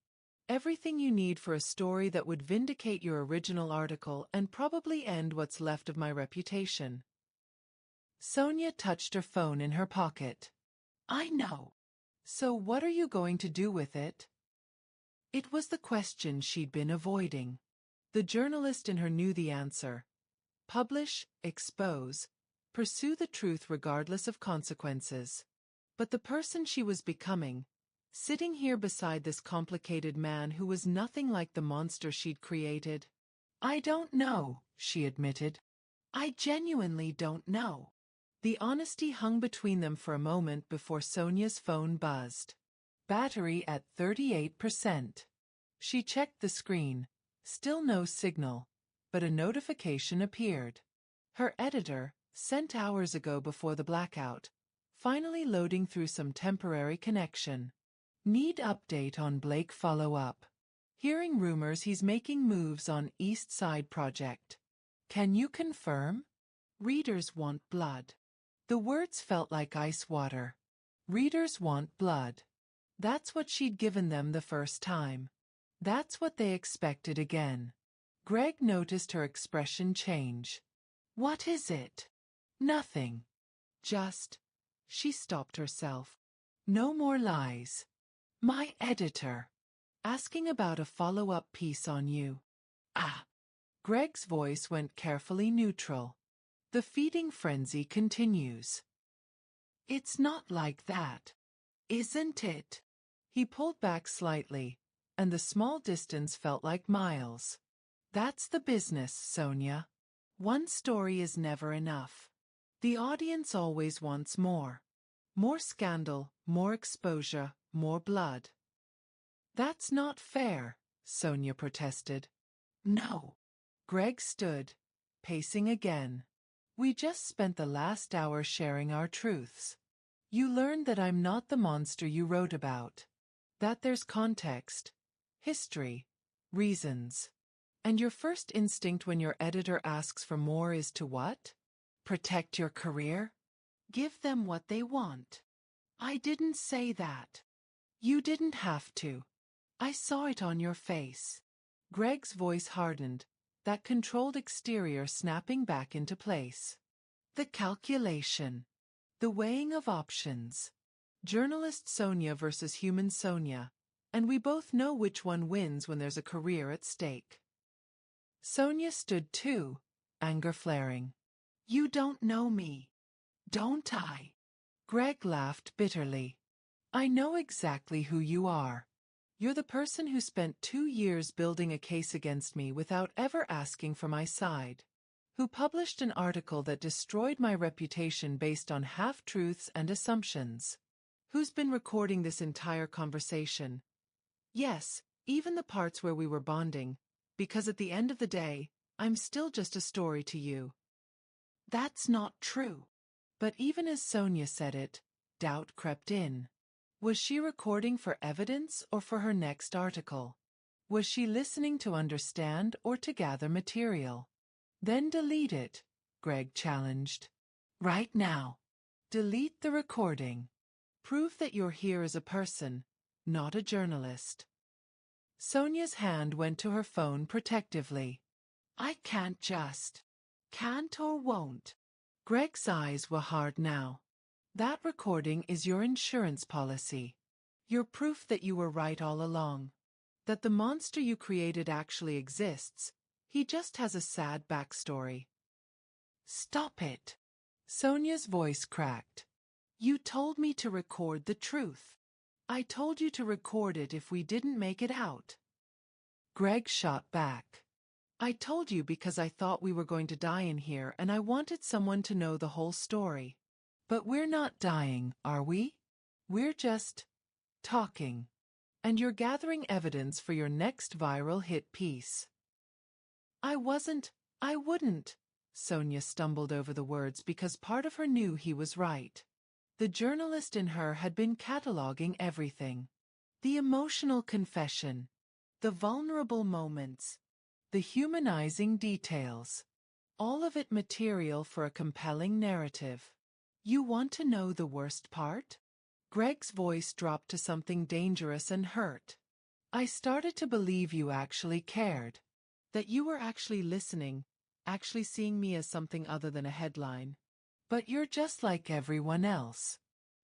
Everything you need for a story that would vindicate your original article and probably end what's left of my reputation. Sonia touched her phone in her pocket. I know. So what are you going to do with it? It was the question she'd been avoiding. The journalist in her knew the answer. Publish, expose, pursue the truth regardless of consequences. But the person she was becoming, sitting here beside this complicated man who was nothing like the monster she'd created. "I don't know," she admitted. "I genuinely don't know." The honesty hung between them for a moment before Sonia's phone buzzed. Battery at 38%. She checked the screen. Still no signal, but a notification appeared. Her editor, sent hours ago before the blackout, finally loading through some temporary connection. Need update on Blake follow-up. Hearing rumors he's making moves on East Side project. Can you confirm? Readers want blood. The words felt like ice water. Readers want blood. That's what she'd given them the first time. That's what they expected again. Greg noticed her expression change. "What is it?" "Nothing. Just..." She stopped herself. "No more lies. My editor. Asking about a follow-up piece on you." "Ah." Greg's voice went carefully neutral. "The feeding frenzy continues." "It's not like that. Isn't it?" He pulled back slightly, and the small distance felt like miles. "That's the business, Sonia. One story is never enough. The audience always wants more. More scandal, more exposure, more blood." "That's not fair," Sonia protested. "No." Greg stood, pacing again. "We just spent the last hour sharing our truths. You learned that I'm not the monster you wrote about. That there's context, history, reasons. And your first instinct when your editor asks for more is to what? Protect your career? Give them what they want." "I didn't say that." "You didn't have to. I saw it on your face." Greg's voice hardened, that controlled exterior snapping back into place. "The calculation. The weighing of options. Journalist Sonia versus human Sonia, and we both know which one wins when there's a career at stake." Sonia stood too, anger flaring. "You don't know me. Don't I?" Greg laughed bitterly. "I know exactly who you are. You're the person who spent 2 years building a case against me without ever asking for my side. Who published an article that destroyed my reputation based on half-truths and assumptions. Who's been recording this entire conversation. Yes, even the parts where we were bonding, because at the end of the day, I'm still just a story to you." "That's not true." But even as Sonia said it, doubt crept in. Was she recording for evidence or for her next article? Was she listening to understand or to gather material? "Then delete it," Greg challenged. "Right now." "Delete the recording. Prove that you're here as a person, not a journalist." Sonia's hand went to her phone protectively. "I can't just. Can't or won't." Greg's eyes were hard now. "That recording is your insurance policy. Your proof that you were right all along. That the monster you created actually exists. He just has a sad backstory." "Stop it." Sonia's voice cracked. "You told me to record the truth. I told you to record it if we didn't make it out." Greg shot back. "I told you because I thought we were going to die in here and I wanted someone to know the whole story. But we're not dying, are we? We're just talking. And you're gathering evidence for your next viral hit piece." I wouldn't." Sonia stumbled over the words because part of her knew he was right. The journalist in her had been cataloging everything. The emotional confession. The vulnerable moments. The humanizing details. All of it material for a compelling narrative. "You want to know the worst part?" Greg's voice dropped to something dangerous and hurt. "I started to believe you actually cared. That you were actually listening, actually seeing me as something other than a headline. But you're just like everyone else.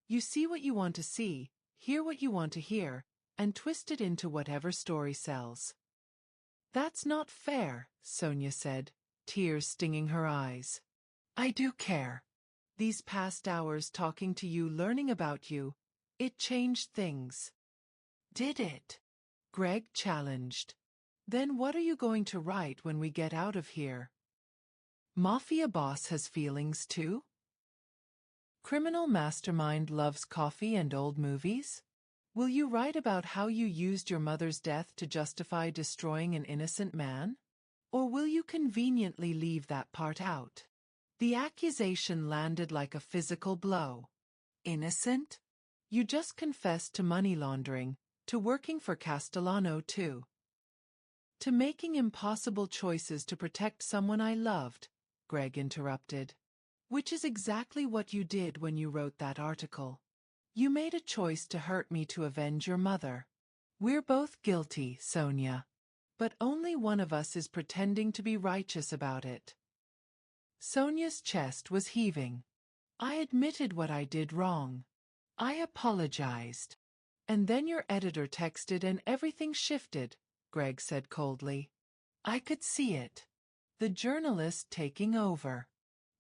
You see what you want to see, hear what you want to hear, and twist it into whatever story sells. That's not fair, Sonia said, tears stinging her eyes. I do care. These past hours talking to you, learning about you, it changed things. Did it? Greg challenged. Then what are you going to write when we get out of here? Mafia boss has feelings too? Criminal mastermind loves coffee and old movies? Will you write about how you used your mother's death to justify destroying an innocent man? Or will you conveniently leave that part out? The accusation landed like a physical blow. Innocent? You just confessed to money laundering, to working for Castellano too. To making impossible choices to protect someone I loved, Greg interrupted. Which is exactly what you did when you wrote that article. You made a choice to hurt me to avenge your mother. We're both guilty, Sonia. But only one of us is pretending to be righteous about it. Sonia's chest was heaving. I admitted what I did wrong. I apologized. And then your editor texted and everything shifted, Greg said coldly. I could see it. The journalist taking over.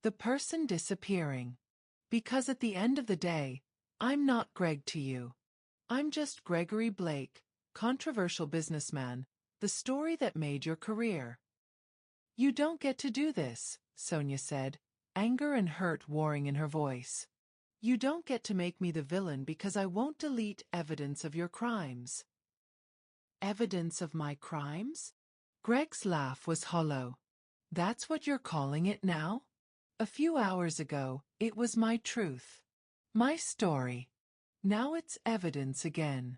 The person disappearing. Because at the end of the day, I'm not Greg to you. I'm just Gregory Blake, controversial businessman, the story that made your career. You don't get to do this, Sonia said, anger and hurt warring in her voice. You don't get to make me the villain because I won't delete evidence of your crimes. Evidence of my crimes? Greg's laugh was hollow. That's what you're calling it now? A few hours ago, it was my truth. My story. Now it's evidence again.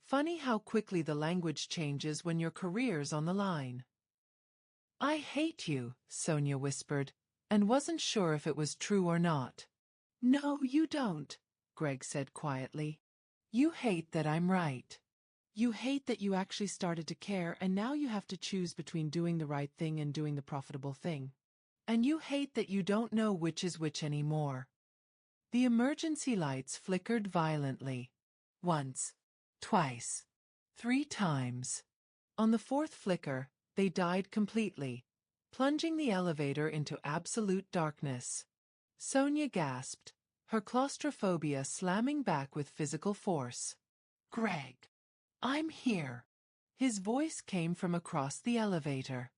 Funny how quickly the language changes when your career's on the line. I hate you, Sonia whispered, and wasn't sure if it was true or not. No, you don't, Greg said quietly. You hate that I'm right. You hate that you actually started to care and now you have to choose between doing the right thing and doing the profitable thing. And you hate that you don't know which is which anymore. The emergency lights flickered violently. Once. Twice. 3 times. On the 4th flicker, they died completely, plunging the elevator into absolute darkness. Sonia gasped, her claustrophobia slamming back with physical force. Greg. I'm here. His voice came from across the elevator.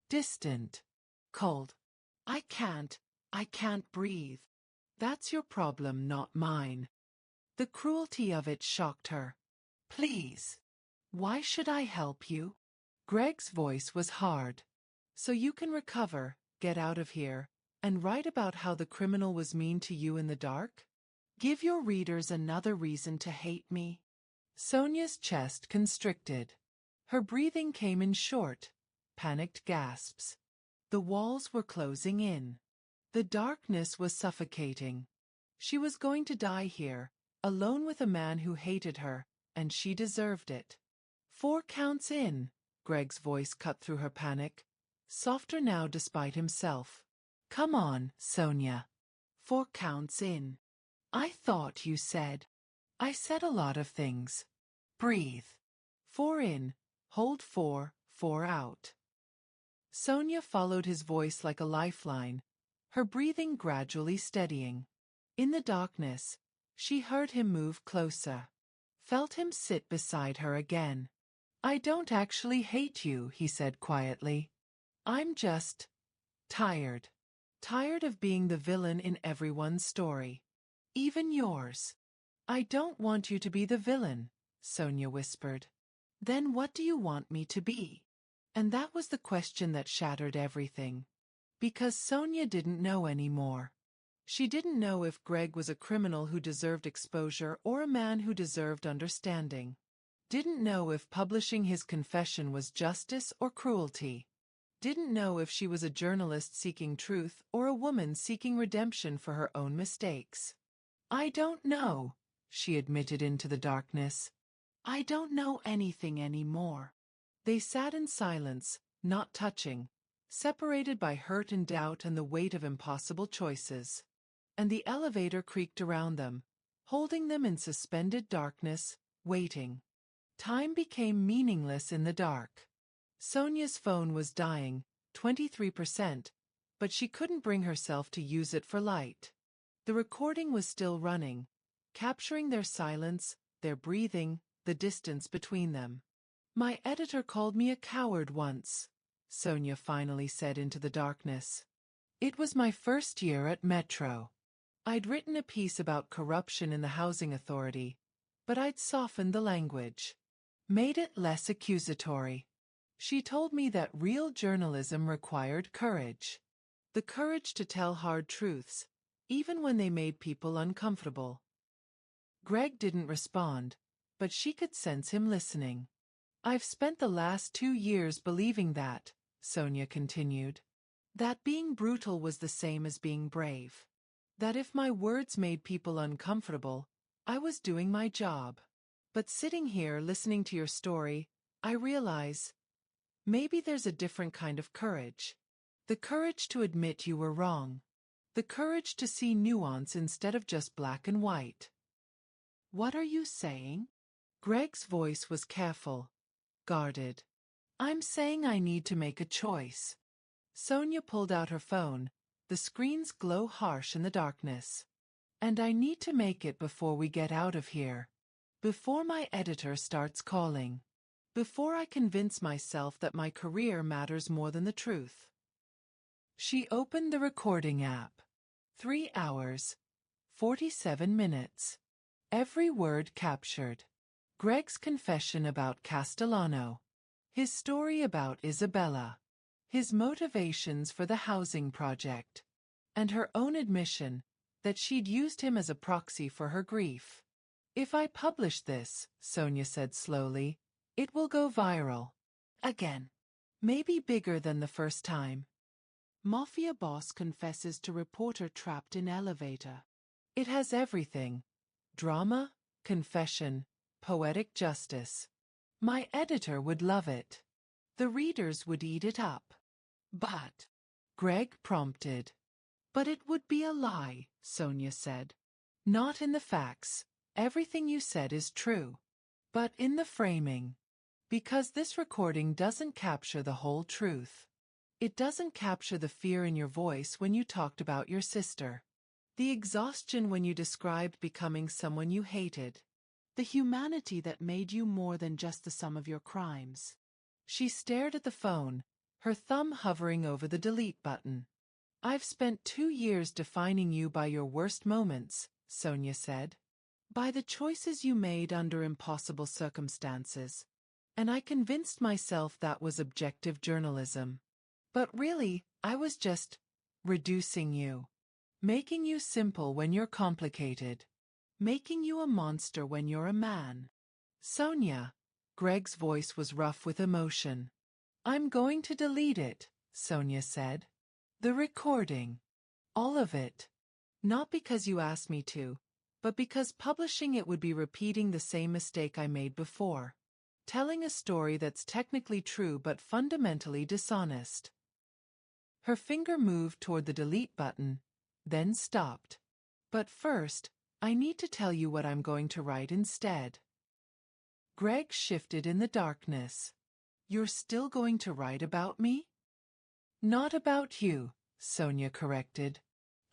Distant. Cold. I can't breathe. That's your problem, not mine. The cruelty of it shocked her. Please. Why should I help you? Greg's voice was hard. So you can recover, get out of here, and write about how the criminal was mean to you in the dark? Give your readers another reason to hate me? Sonia's chest constricted. Her breathing came in short, panicked gasps. The walls were closing in. The darkness was suffocating. She was going to die here, alone with a man who hated her, and she deserved it. 4 counts in, Greg's voice cut through her panic, softer now despite himself. Come on, Sonia. 4 counts in. I thought you said. I said a lot of things. Breathe. 4 in, hold 4, 4 out. Sonia followed his voice like a lifeline, her breathing gradually steadying. In the darkness, she heard him move closer. Felt him sit beside her again. I don't actually hate you, he said quietly. I'm just tired. Tired of being the villain in everyone's story. Even yours. I don't want you to be the villain, Sonia whispered. Then what do you want me to be? And that was the question that shattered everything. Because Sonia didn't know anymore. She didn't know if Greg was a criminal who deserved exposure or a man who deserved understanding. Didn't know if publishing his confession was justice or cruelty. Didn't know if she was a journalist seeking truth or a woman seeking redemption for her own mistakes. I don't know, she admitted into the darkness. I don't know anything anymore. They sat in silence, not touching, separated by hurt and doubt and the weight of impossible choices. And the elevator creaked around them, holding them in suspended darkness, waiting. Time became meaningless in the dark. Sonia's phone was dying, 23%, but she couldn't bring herself to use it for light. The recording was still running, capturing their silence, their breathing, the distance between them. "My editor called me a coward once," Sonia finally said into the darkness. "It was my first year at Metro. I'd written a piece about corruption in the housing authority, but I'd softened the language, made it less accusatory. She told me that real journalism required courage. The courage to tell hard truths, even when they made people uncomfortable." Greg didn't respond, but she could sense him listening. "I've spent the last 2 years believing that," Sonia continued. "That being brutal was the same as being brave. That if my words made people uncomfortable, I was doing my job. But sitting here listening to your story, I realize maybe there's a different kind of courage. The courage to admit you were wrong. The courage to see nuance instead of just black and white." "What are you saying?" Greg's voice was careful, guarded. "I'm saying I need to make a choice." Sonia pulled out her phone, the screen's glow harsh in the darkness. "And I need to make it before we get out of here. Before my editor starts calling. Before I convince myself that my career matters more than the truth." She opened the recording app. 3 hours, 47 minutes. Every word captured. Greg's confession about Castellano. His story about Isabella. His motivations for the housing project. And her own admission that she'd used him as a proxy for her grief. "If I publish this," Sonia said slowly, "it will go viral. Again. Maybe bigger than the first time." Mafia boss confesses to reporter trapped in elevator. It has everything. Drama, confession, poetic justice. My editor would love it. The readers would eat it up. "But," Greg prompted. "But it would be a lie," Sonia said. "Not in the facts. Everything you said is true. But in the framing. Because this recording doesn't capture the whole truth. It doesn't capture the fear in your voice when you talked about your sister. The exhaustion when you described becoming someone you hated. The humanity that made you more than just the sum of your crimes." She stared at the phone, her thumb hovering over the delete button. "I've spent 2 years defining you by your worst moments," Sonia said. "By the choices you made under impossible circumstances. And I convinced myself that was objective journalism. But really, I was just reducing you. Making you simple when you're complicated. Making you a monster when you're a man." "Sonia," Greg's voice was rough with emotion. "I'm going to delete it," Sonia said. "The recording. All of it. Not because you asked me to, but because publishing it would be repeating the same mistake I made before. Telling a story that's technically true but fundamentally dishonest." Her finger moved toward the delete button, then stopped. "But first, I need to tell you what I'm going to write instead." Greg shifted in the darkness. "You're still going to write about me?" "Not about you," Sonia corrected.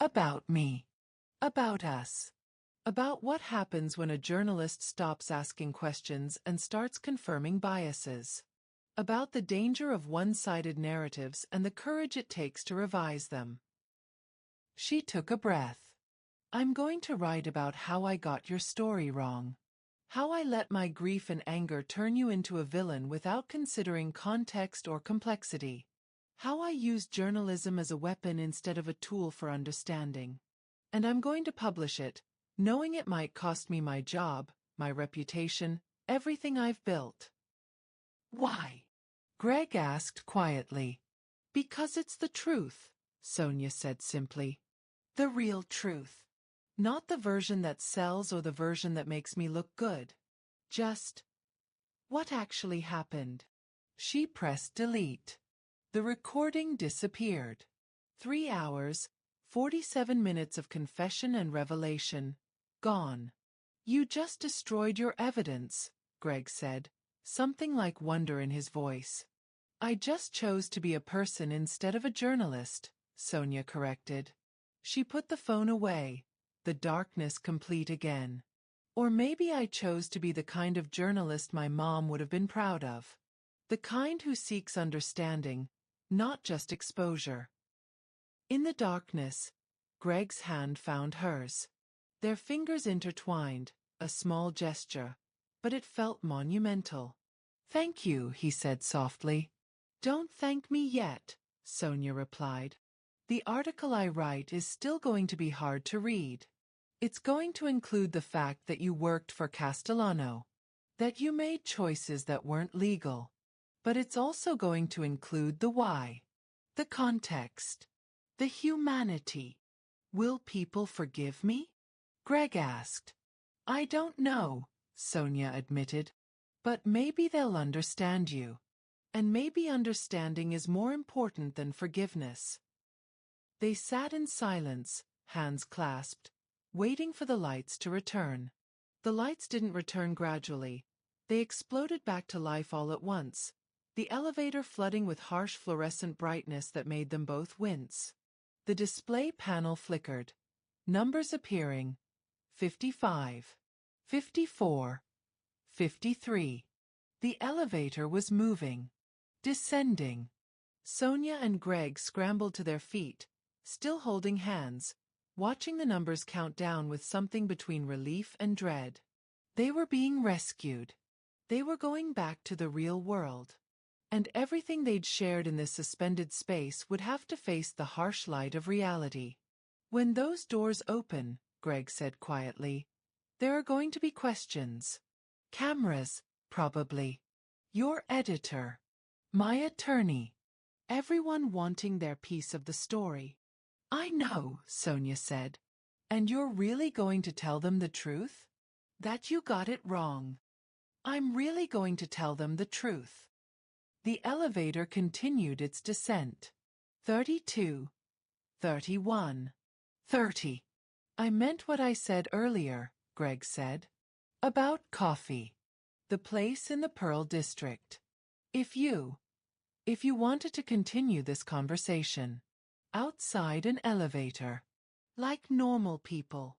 "About me. About us. About what happens when a journalist stops asking questions and starts confirming biases. About the danger of one-sided narratives and the courage it takes to revise them." She took a breath. "I'm going to write about how I got your story wrong. How I let my grief and anger turn you into a villain without considering context or complexity. How I used journalism as a weapon instead of a tool for understanding. And I'm going to publish it, knowing it might cost me my job, my reputation, everything I've built." "Why?" Greg asked quietly. "Because it's the truth," Sonia said simply. "The real truth. Not the version that sells or the version that makes me look good. Just what actually happened." She pressed delete. The recording disappeared. 3 hours, 47 minutes of confession and revelation. Gone. "You just destroyed your evidence," Greg said, something like wonder in his voice. I just chose to be a person instead of a journalist, Sonia corrected. She put the phone away, the darkness complete again. Or maybe I chose to be the kind of journalist my mom would have been proud of. The kind who seeks understanding, not just exposure. In the darkness, Greg's hand found hers. Their fingers intertwined, a small gesture, but it felt monumental. Thank you, he said softly. Don't thank me yet, Sonia replied. The article I write is still going to be hard to read. It's going to include the fact that you worked for Castellano, that you made choices that weren't legal. But it's also going to include the why, the context, the humanity. Will people forgive me? Greg asked. I don't know, Sonia admitted. But maybe they'll understand you. And maybe understanding is more important than forgiveness. They sat in silence, hands clasped, waiting for the lights to return. The lights didn't return gradually. They exploded back to life all at once, the elevator flooding with harsh fluorescent brightness that made them both wince. The display panel flickered. Numbers appearing. 55. 54. 53. The elevator was moving. Descending. Sonia and Greg scrambled to their feet, still holding hands, watching the numbers count down with something between relief and dread. They were being rescued. They were going back to the real world. And everything they'd shared in this suspended space would have to face the harsh light of reality. When those doors open, Greg said quietly, there are going to be questions. Cameras, probably. Your editor. My attorney. Everyone wanting their piece of the story. I know, Sonia said. And you're really going to tell them the truth? That you got it wrong. I'm really going to tell them the truth. The elevator continued its descent. 32. 31. 30. I meant what I said earlier, Greg said. About coffee. The place in the Pearl District. If you wanted to continue this conversation. Outside an elevator. Like normal people.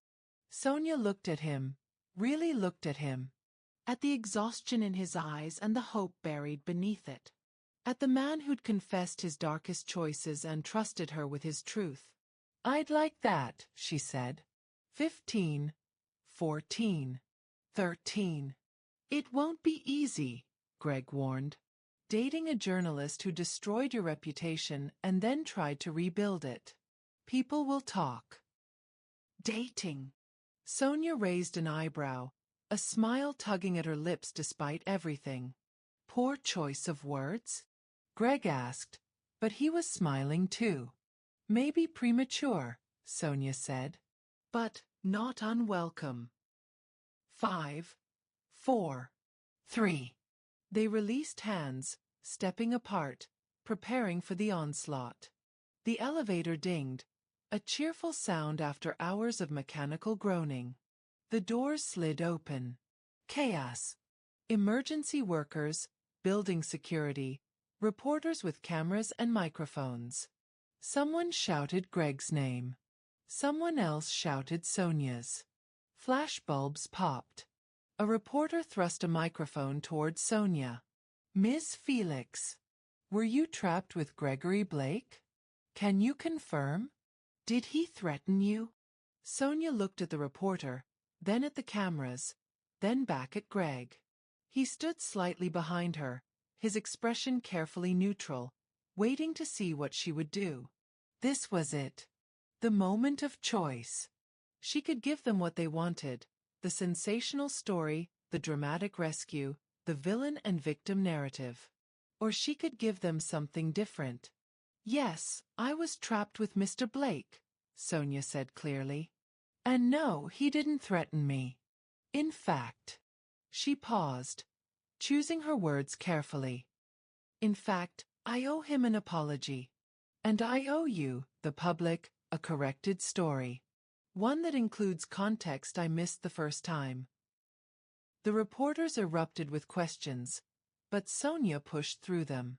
Sonia looked at him, really looked at him. At the exhaustion in his eyes and the hope buried beneath it. At the man who'd confessed his darkest choices and trusted her with his truth. I'd like that, she said. 15. 14. 13. It won't be easy, Greg warned. Dating a journalist who destroyed your reputation and then tried to rebuild it. People will talk. Dating. Sonia raised an eyebrow, a smile tugging at her lips despite everything. Poor choice of words? Greg asked, but he was smiling too. Maybe premature, Sonia said. But not unwelcome. 5. 4. 3. They released hands, stepping apart, preparing for the onslaught. The elevator dinged, a cheerful sound after hours of mechanical groaning. The doors slid open. Chaos. Emergency workers, building security, reporters with cameras and microphones. Someone shouted Greg's name. Someone else shouted Sonia's. Flashbulbs popped. A reporter thrust a microphone toward Sonia. Miss Felix. Were you trapped with Gregory Blake? Can you confirm? Did he threaten you? Sonia looked at the reporter, then at the cameras, then back at Greg. He stood slightly behind her, his expression carefully neutral, waiting to see what she would do. This was it. The moment of choice. She could give them what they wanted, the sensational story, the dramatic rescue, the villain and victim narrative. Or she could give them something different. Yes, I was trapped with Mr. Blake, Sonia said clearly. And no, he didn't threaten me. In fact. She paused, choosing her words carefully. In fact, I owe him an apology. And I owe you, the public, a corrected story. One that includes context I missed the first time. The reporters erupted with questions, but Sonia pushed through them.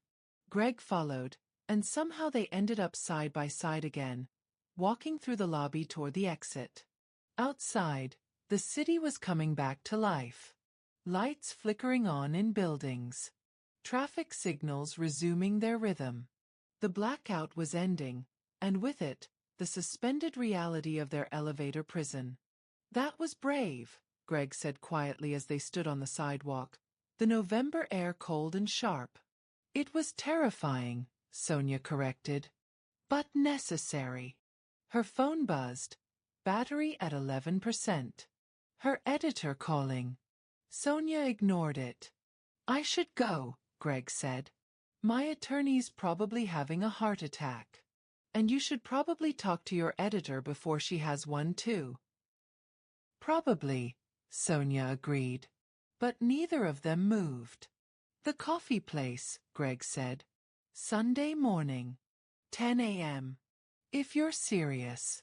Greg followed, and somehow they ended up side by side again, walking through the lobby toward the exit. Outside, the city was coming back to life. Lights flickering on in buildings. Traffic signals resuming their rhythm. The blackout was ending, and with it, the suspended reality of their elevator prison. "That was brave," Greg said quietly as they stood on the sidewalk, the November air cold and sharp. "It was terrifying," Sonia corrected. "But necessary." Her phone buzzed, battery at 11%. Her editor calling. Sonia ignored it. "I should go," Greg said. "My attorney's probably having a heart attack. And you should probably talk to your editor before she has one too." "Probably," Sonia agreed. But neither of them moved. "The coffee place," Greg said. "Sunday morning. 10 a.m. If you're serious."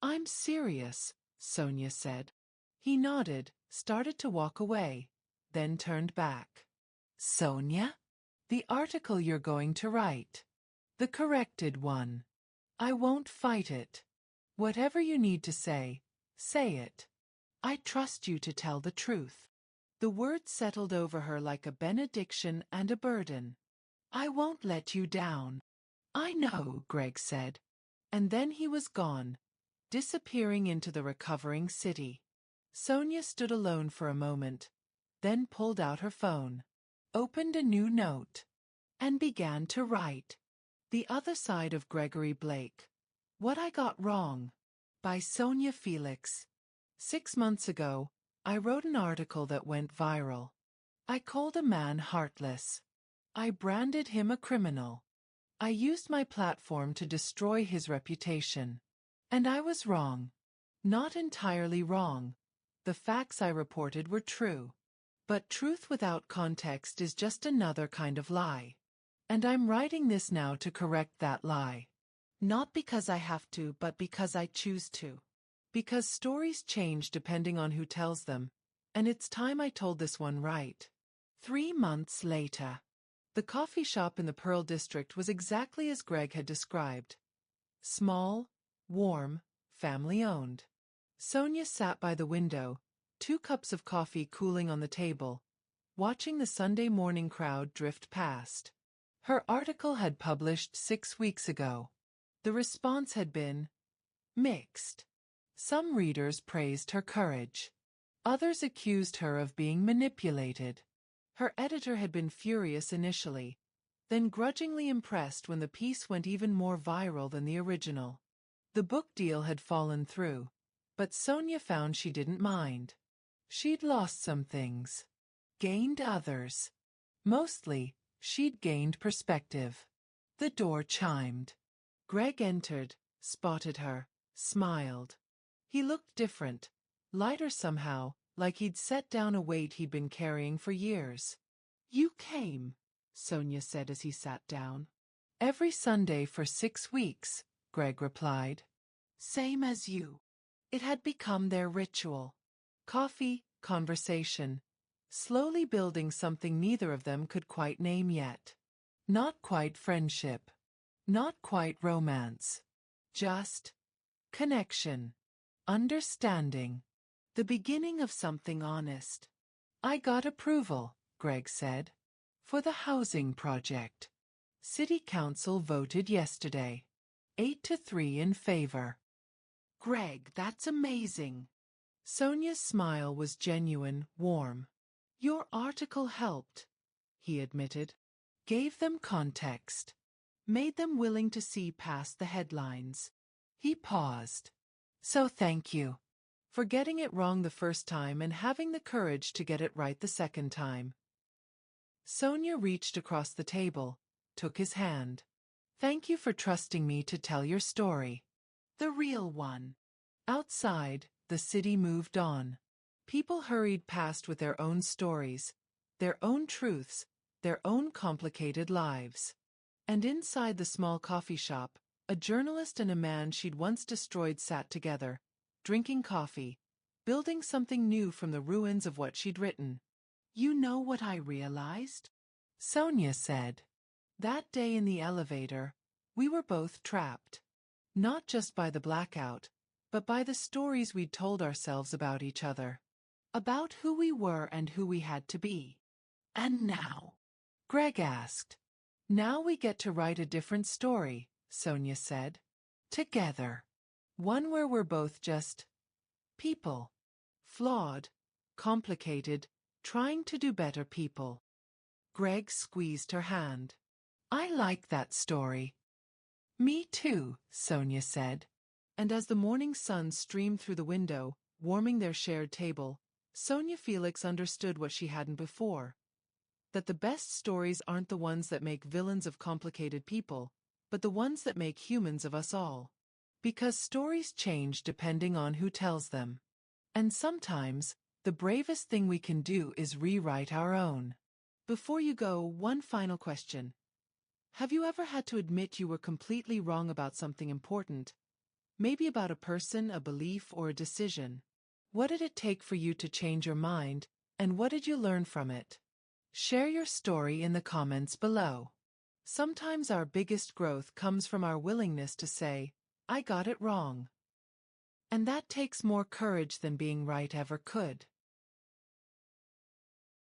"I'm serious," Sonia said. He nodded, started to walk away, then turned back. "Sonia? The article you're going to write. The corrected one. I won't fight it. Whatever you need to say it. I trust you to tell the truth." The words settled over her like a benediction and a burden. "I won't let you down." "I know," Greg said. And then he was gone, disappearing into the recovering city. Sonia stood alone for a moment, then pulled out her phone, opened a new note, and began to write. "The Other Side of Gregory Blake. What I Got Wrong," by Sonia Felix. 6 months ago, I wrote an article that went viral. I called a man heartless. I branded him a criminal. I used my platform to destroy his reputation. And I was wrong. Not entirely wrong. The facts I reported were true. But truth without context is just another kind of lie. And I'm writing this now to correct that lie. Not because I have to, but because I choose to. Because stories change depending on who tells them, and it's time I told this one right. 3 months later. The coffee shop in the Pearl District was exactly as Greg had described. Small, warm, family-owned. Sonia sat by the window, 2 cups of coffee cooling on the table, watching the Sunday morning crowd drift past. Her article had published 6 weeks ago. The response had been mixed. Some readers praised her courage. Others accused her of being manipulated. Her editor had been furious initially, then grudgingly impressed when the piece went even more viral than the original. The book deal had fallen through, but Sonia found she didn't mind. She'd lost some things, gained others. Mostly, she'd gained perspective. The door chimed. Greg entered, spotted her, smiled. He looked different, lighter somehow, like he'd set down a weight he'd been carrying for years. "You came," Sonia said as he sat down. "Every Sunday for 6 weeks," Greg replied. "Same as you." It had become their ritual. Coffee, conversation, slowly building something neither of them could quite name yet. Not quite friendship. Not quite romance. Just connection. Understanding. The beginning of something honest. "I got approval," Greg said, "for the housing project. City Council voted yesterday. 8-3 in favor." "Greg, that's amazing." Sonia's smile was genuine, warm. "Your article helped," he admitted. "Gave them context. Made them willing to see past the headlines." He paused. "So thank you. For getting it wrong the first time and having the courage to get it right the second time." Sonia reached across the table, took his hand. "Thank you for trusting me to tell your story. The real one." Outside, the city moved on. People hurried past with their own stories, their own truths, their own complicated lives. And inside the small coffee shop, a journalist and a man she'd once destroyed sat together, drinking coffee, building something new from the ruins of what she'd written. You know what I realized? Sonia said. That day in the elevator, we were both trapped. Not just by the blackout, but by the stories we'd told ourselves about each other. About who we were and who we had to be. And now? Greg asked. Now we get to write a different story, Sonia said. Together. One where we're both just people. Flawed, complicated, trying to do better people. Greg squeezed her hand. I like that story. Me too, Sonia said. And as the morning sun streamed through the window, warming their shared table, Sonia Felix understood what she hadn't before. That the best stories aren't the ones that make villains of complicated people, but the ones that make humans of us all. Because stories change depending on who tells them. And sometimes, the bravest thing we can do is rewrite our own. Before you go, one final question. Have you ever had to admit you were completely wrong about something important? Maybe about a person, a belief, or a decision. What did it take for you to change your mind, and what did you learn from it? Share your story in the comments below. Sometimes our biggest growth comes from our willingness to say, I got it wrong. And that takes more courage than being right ever could.